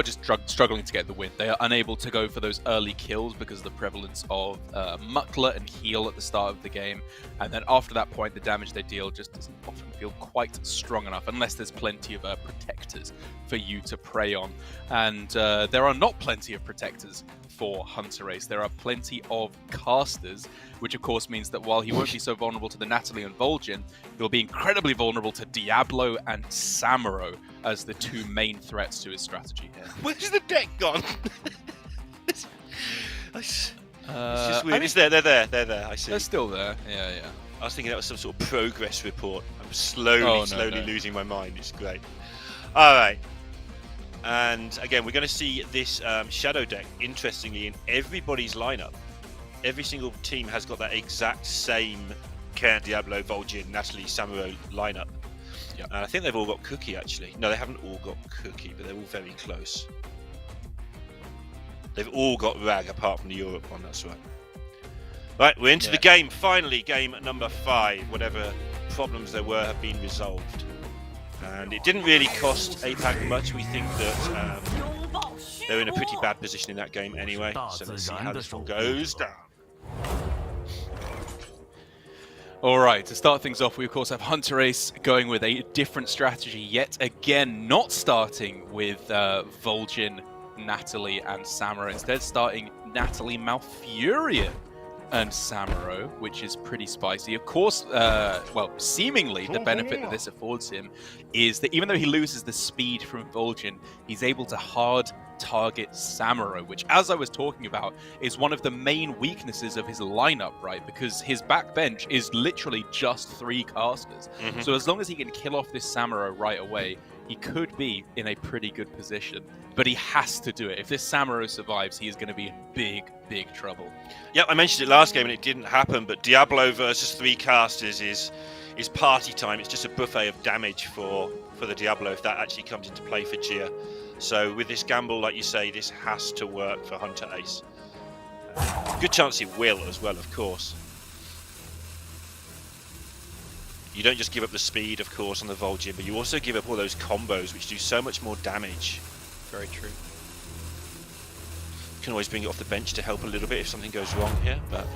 just struggling to get the win. They are unable to go for those early kills because of the prevalence of Muckler and Heal at the start of the game. And then after that point, the damage they deal just doesn't often feel quite strong enough unless there's plenty of protectors for you to prey on. And there are not plenty of protectors for Hunter Ace. There are plenty of casters, which of course means that while he won't be so vulnerable to the Natalie and Vol'jin, he'll be incredibly vulnerable to Diablo and Samuro as the 2 main threats to his strategy here. Where's the deck gone? It's just weird. I mean, It's there. They're there. I see. They're still there. Yeah. I was thinking that was some sort of progress report. I'm slowly losing my mind. It's great. All right. And again, we're going to see this Shadow deck, interestingly, in everybody's lineup. Every single team has got that exact same Cairn, Diablo, Vol'jin, Natalie, Samuro lineup. Yep. And I think they've all got Cookie, actually. No, they haven't all got Cookie, but they're all very close. They've all got Rag, apart from the Europe one, that's right. Right, we're into the game, finally, game number 5. Whatever problems there were have been resolved. And it didn't really cost APAC much. We think that they're in a pretty bad position in that game anyway. So let's see how this one goes down. Alright, to start things off, we of course have Hunter Ace going with a different strategy yet again, not starting with Vol'jin, Natalie and Samuro, instead starting Natalie, Malfurion and Samuro, which is pretty spicy. Of course, seemingly the benefit that this affords him is that even though he loses the speed from Vol'jin, he's able to hard target Samuro, which, as I was talking about, is one of the main weaknesses of his lineup, right? Because his backbench is literally just 3 casters. So as long as he can kill off this Samuro right away, he could be in a pretty good position. But he has to do it. If this Samuro survives, he is going to be in big trouble. Yep, I mentioned it last game and it didn't happen, but Diablo versus 3 casters is party time. It's just a buffet of damage for for the Diablo if that actually comes into play for Gia. So with this gamble, like you say, this has to work for Hunter Ace. Good chance it will as well, of course. You don't just give up the speed, of course, on the Vol'jin, but you also give up all those combos which do so much more damage. Very true. You can always bring it off the bench to help a little bit if something goes wrong here, but...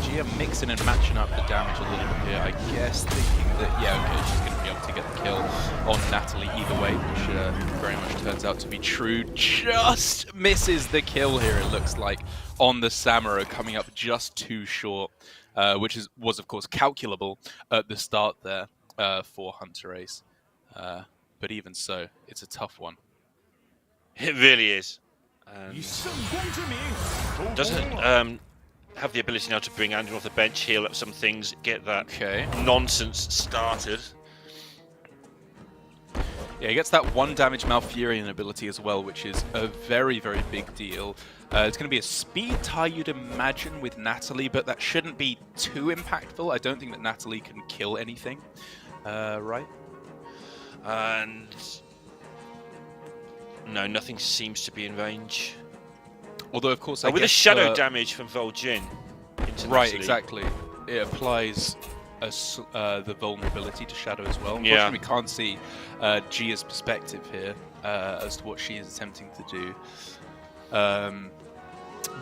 Gia mixing and matching up the damage a little bit here, I guess, thinking that, yeah, okay, she's going to be able to get the kill on Natalie either way, which very much turns out to be true. Just misses the kill here, it looks like, on the Samuro, coming up just too short, which was, of course, calculable at the start there for Hunter Ace. But even so, it's a tough one. It really is. Doesn't have the ability now to bring Andrew off the bench, heal up some things, get that nonsense started. Yeah, he gets that 1 damage Malfurion ability as well, which is a very, very big deal. It's going to be a speed tie, you'd imagine, with Natalie, but that shouldn't be too impactful. I don't think that Natalie can kill anything, right? And no, nothing seems to be in range. Although, of course, with the shadow damage from Vol'jin into right, Natalie. exactly. It applies the vulnerability to shadow as well. Yeah. Unfortunately, we can't see Gia's perspective here as to what she is attempting to do.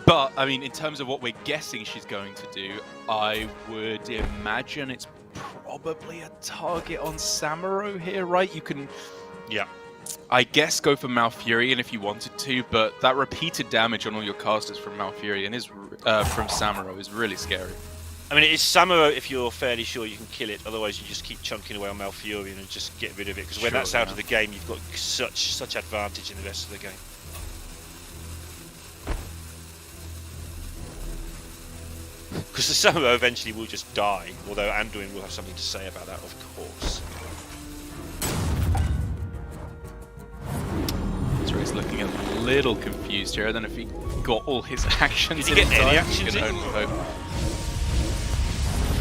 But, I mean, in terms of what we're guessing she's going to do, I would imagine it's probably a target on Samuro here, right? You can... Yeah. I guess go for Malfurion if you wanted to, but that repeated damage on all your casters from Malfurion is from Samuro is really scary. I mean, it's Samuro if you're fairly sure you can kill it. Otherwise, you just keep chunking away on Malfurion and just get rid of it. Because when that's out of the game, you've got such advantage in the rest of the game. Because the Samuro eventually will just die. Although Anduin will have something to say about that, of course. He's looking a little confused here. I don't know if he got all his actions. Did he get any actions in?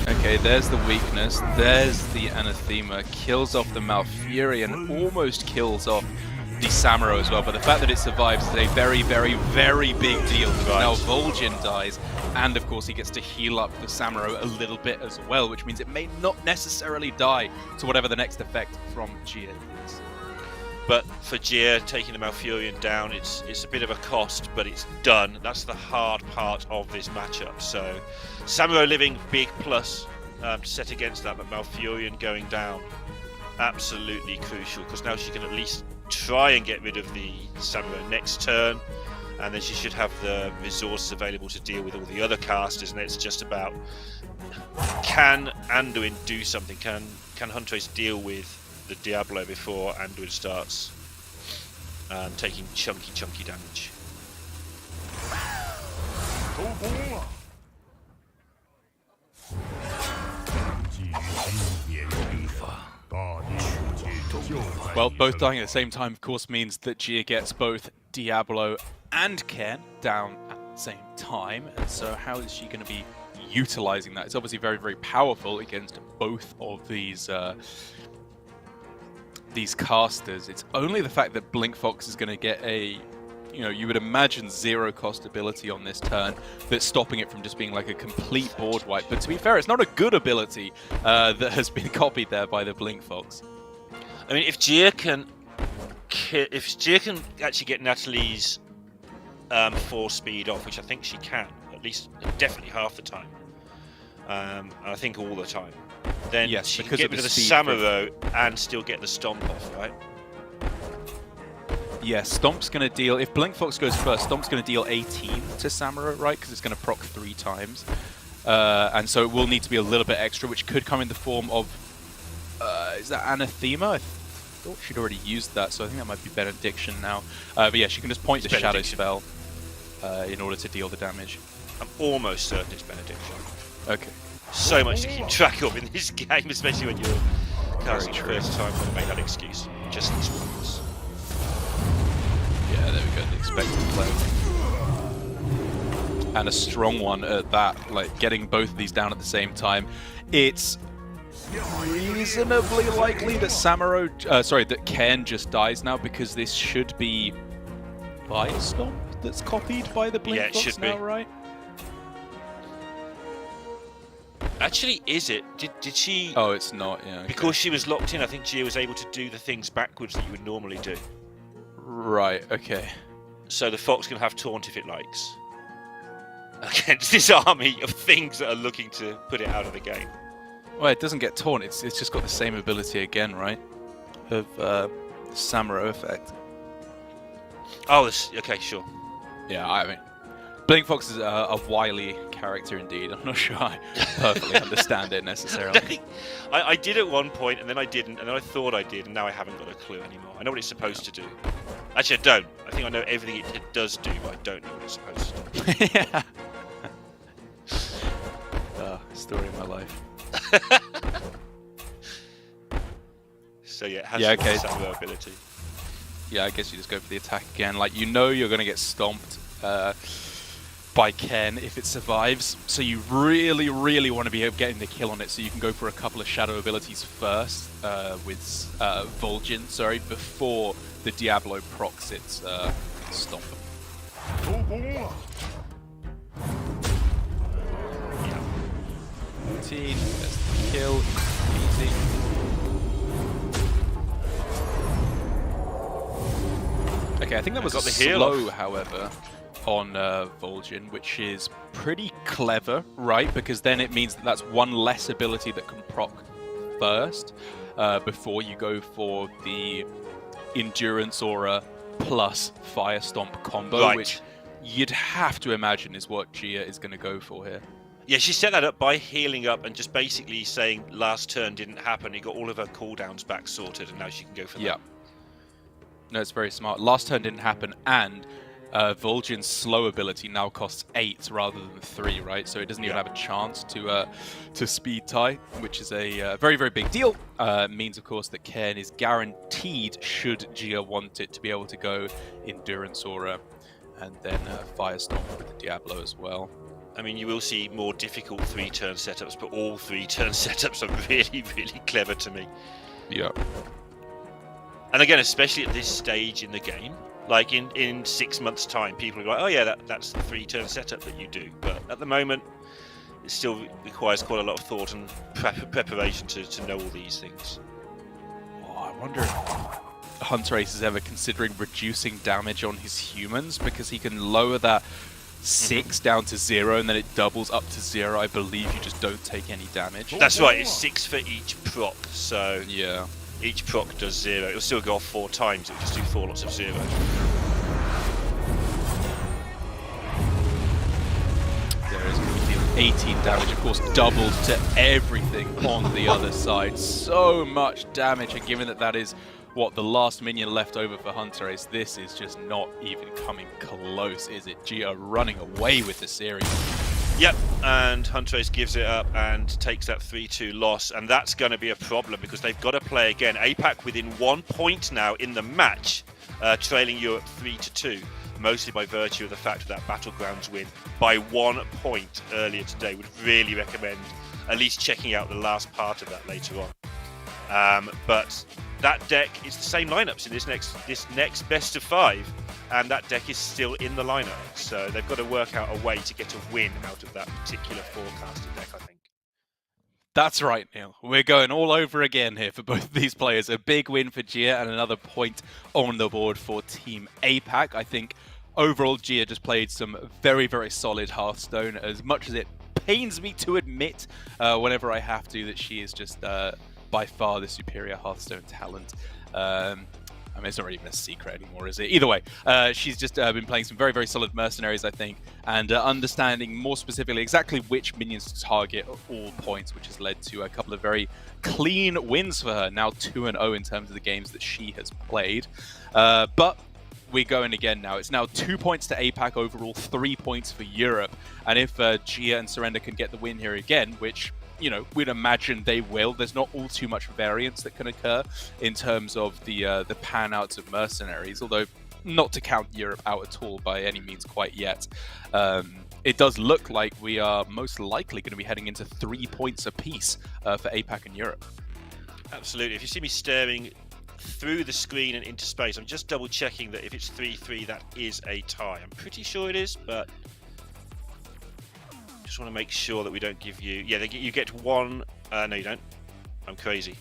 Okay, there's the weakness. There's the Anathema. Kills off the Malfurion. Almost kills off the Samuro as well. But the fact that it survives is a very, very, very big deal. Right. Now Vol'jin dies. And of course he gets to heal up the Samuro a little bit as well. Which means it may not necessarily die to whatever the next effect from Gia is. But for Gia, taking the Malfurion down, it's a bit of a cost, but it's done. That's the hard part of this matchup. So, Samuro living, big plus to set against that, but Malfurion going down, absolutely crucial, because now she can at least try and get rid of the Samuro next turn, and then she should have the resource available to deal with all the other casters, and it's just about, can Anduin do something? Can Hunter Ace deal with the Diablo before Anduin starts taking chunky damage. Well, both dying at the same time, of course, means that Gia gets both Diablo and Ken down at the same time, and so how is she going to be utilizing that? It's obviously very, very powerful against both of these casters. It's only the fact that Blink Fox is going to get a, you would imagine 0 cost ability on this turn that's stopping it from just being like a complete board wipe. But to be fair, it's not a good ability that has been copied there by the Blink Fox. I mean, if Gia can actually get Natalie's 4 speed off, which I think she can, at least definitely half the time, and I think all the time, then yes, she can get rid of the Samuro and still get the stomp off, right? Yeah, Stomp's going to deal... If Blink Fox goes first, Stomp's going to deal 18 to Samuro, right? Because it's going to proc 3 times. And so it will need to be a little bit extra, which could come in the form of... is that Anathema? I thought she'd already used that, so I think that might be Benediction now. But yeah, she can just point the Shadow Spell in order to deal the damage. I'm almost certain it's Benediction. Okay. So much to keep track of in this game, especially when you're casting the first time. I'm going to make that excuse just this once. Yeah, there we go, the expected play. and a strong one at that, like getting both of these down at the same time. It's reasonably likely that that Ken just dies now, because this should be Firestomp that's copied by the Blink Yeah, it Fox should now, be. right? Actually, is it? Did she? Oh, it's not. Yeah. Okay. Because she was locked in, I think Gia was able to do the things backwards that you would normally do. Right. Okay. So the Fox can have taunt if it likes. Against this army of things that are looking to put it out of the game. Well, it doesn't get torn. It's just got the same ability again, right? Of Samuro effect. Oh, okay, sure. Yeah, I mean, Blink Fox is a wily character indeed. I'm not sure I perfectly understand it necessarily. I did at one point, and then I didn't, and then I thought I did, and now I haven't got a clue anymore. I know what it's supposed to do. Actually, I don't. I think I know everything it does do, but I don't know what it's supposed to do. Yeah. Story of my life. So yeah, it has okay. some ability. Yeah, I guess you just go for the attack again. Like, you know you're going to get stomped by Ken if it survives. So you really, really want to be getting the kill on it. So you can go for a couple of shadow abilities first with Vol'jin, before the Diablo procs its stomp. 14, that's the kill, easy. Okay, I think that was got a the heal slow, off. however, on Vol'jin, which is pretty clever, right? Because then it means that that's one less ability that can proc first before you go for the Endurance Aura plus Firestomp combo, Right. which you'd have to imagine is what Gia is going to go for here. Yeah, she set that up by healing up and just basically saying last turn didn't happen. He got all of her cooldowns back sorted, and now she can go for that. Yeah. No, it's very smart. Last turn didn't happen, and Vol'jin's slow ability now costs 8 rather than 3, right? So it doesn't even have a chance to speed tie, which is a very, very big deal. Means, of course, that Ken is guaranteed, should Gia want it, to be able to go Endurance Aura and then Firestomp with the Diablo as well. I mean, you will see more difficult 3-turn setups, but all 3-turn setups are really, really clever to me. Yeah. And again, especially at this stage in the game, like in 6 months' time, people are like, oh yeah, that's the 3-turn setup that you do. But at the moment, it still requires quite a lot of thought and preparation to know all these things. Oh, I wonder if Hunter-Ace is ever considering reducing damage on his humans, because he can lower that 6 down to 0, and then it doubles up to 0. I believe you just don't take any damage. That's right, it's 6 for each proc, so Yeah. each proc does 0. It'll still go off 4 times, it'll just do 4 lots of 0. There is going to deal 18 damage, of course, doubled to everything on the other side. So much damage, and given that that is what the last minion left over for Hunter-Ace, this is just not even coming close, is it? Gia running away with the series. Yep, and Hunter-Ace gives it up and takes that 3-2 loss, and that's going to be a problem because they've got to play again. APAC within 1 point now in the match, trailing Europe 3-2, mostly by virtue of the fact of that Battlegrounds win by 1 point earlier today. Would really recommend at least checking out the last part of that later on. But that deck is the same lineups in this next best of 5. And that deck is still in the lineup, so they've got to work out a way to get a win out of that particular forecasted deck, I think. That's right, Neil. We're going all over again here for both of these players. A big win for Gia and another point on the board for Team APAC. I think overall Gia just played some very, very solid Hearthstone, as much as it pains me to admit whenever I have to that she is just by far the superior Hearthstone talent. I mean, it's not really even a secret anymore, is it? Either way, she's just been playing some very, very solid Mercenaries, I think, and understanding more specifically exactly which minions to target at all points, which has led to a couple of very clean wins for her, now 2-0 in terms of the games that she has played. But we're going again now. It's now 2 points to APAC overall, 3 points for Europe. And if Gia and Surrender can get the win here again, which, you know, we'd imagine they will. There's not all too much variance that can occur in terms of the pan outs of Mercenaries. Although, not to count Europe out at all by any means quite yet. It does look like we are most likely going to be heading into 3 points apiece for APAC and Europe. Absolutely. If you see me staring through the screen and into space, I'm just double checking that if it's 3-3, that is a tie. I'm pretty sure it is, but just want to make sure that we don't give you... Yeah, you get one... no, you don't. I'm crazy.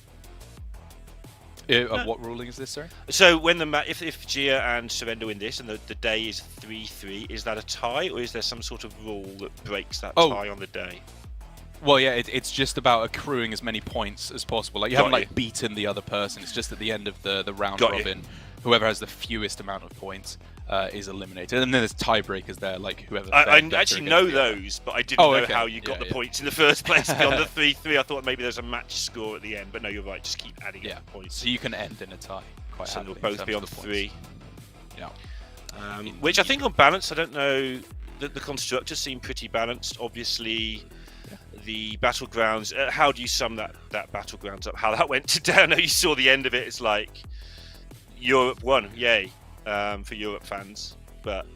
What ruling is this, sorry? So when if Gia and Surrender win this and the day is 3-3, is that a tie, or is there some sort of rule that breaks that tie on the day? Well, yeah, it's just about accruing as many points as possible. Like you haven't like beaten the other person. It's just at the end of the round robin, whoever has the fewest amount of points is eliminated. And then there's tiebreakers there, like whoever. I actually know those, but I didn't know how you got the points in the first place beyond the 3-3. I thought maybe there's a match score at the end, but no, you're right. Just keep adding up the points. So you can end in a tie quite so happily. We'll both be on 3. Yeah. Which I think on balance, I don't know. The constructors seem pretty balanced. Obviously, the battlegrounds. How do you sum that battlegrounds up? How that went today? I know you saw the end of it. It's like Europe won, yay, for Europe fans, but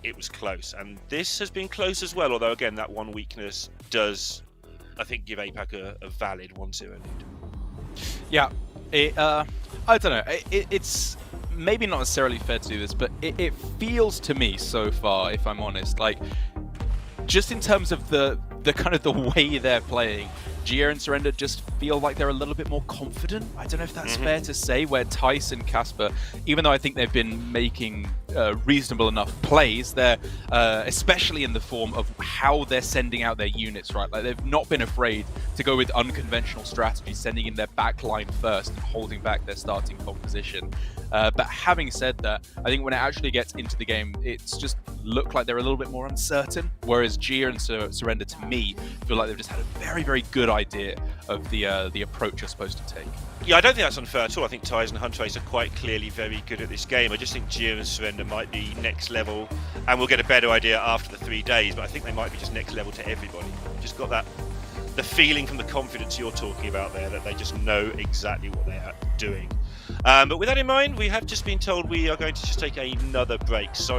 it was close, and this has been close as well. Although again, that one weakness does, I think, give APAC a valid 1-0 lead. Yeah, I don't know. It's maybe not necessarily fair to do this, but it feels to me so far, if I'm honest, like just in terms of the kind of the way they're playing, Gia and Surrender just feel like they're a little bit more confident. I don't know if that's fair to say, where Tice and Casper, even though I think they've been making reasonable enough plays, they're especially in the form of how they're sending out their units, right? Like they've not been afraid to go with unconventional strategies, sending in their backline first and holding back their starting composition. But having said that, I think when it actually gets into the game, it's just look like they're a little bit more uncertain, whereas Gia and Surrender, to me, feel like they've just had a very, very good idea of the approach you're supposed to take. Yeah, I don't think that's unfair at all. I think Tyze and Huntrace are quite clearly very good at this game. I just think Gia and Surrender might be next level, and we'll get a better idea after the 3 days, but I think they might be just next level to everybody. Just got the feeling from the confidence you're talking about there, that they just know exactly what they are doing. But with that in mind, we have just been told we are going to just take another break. So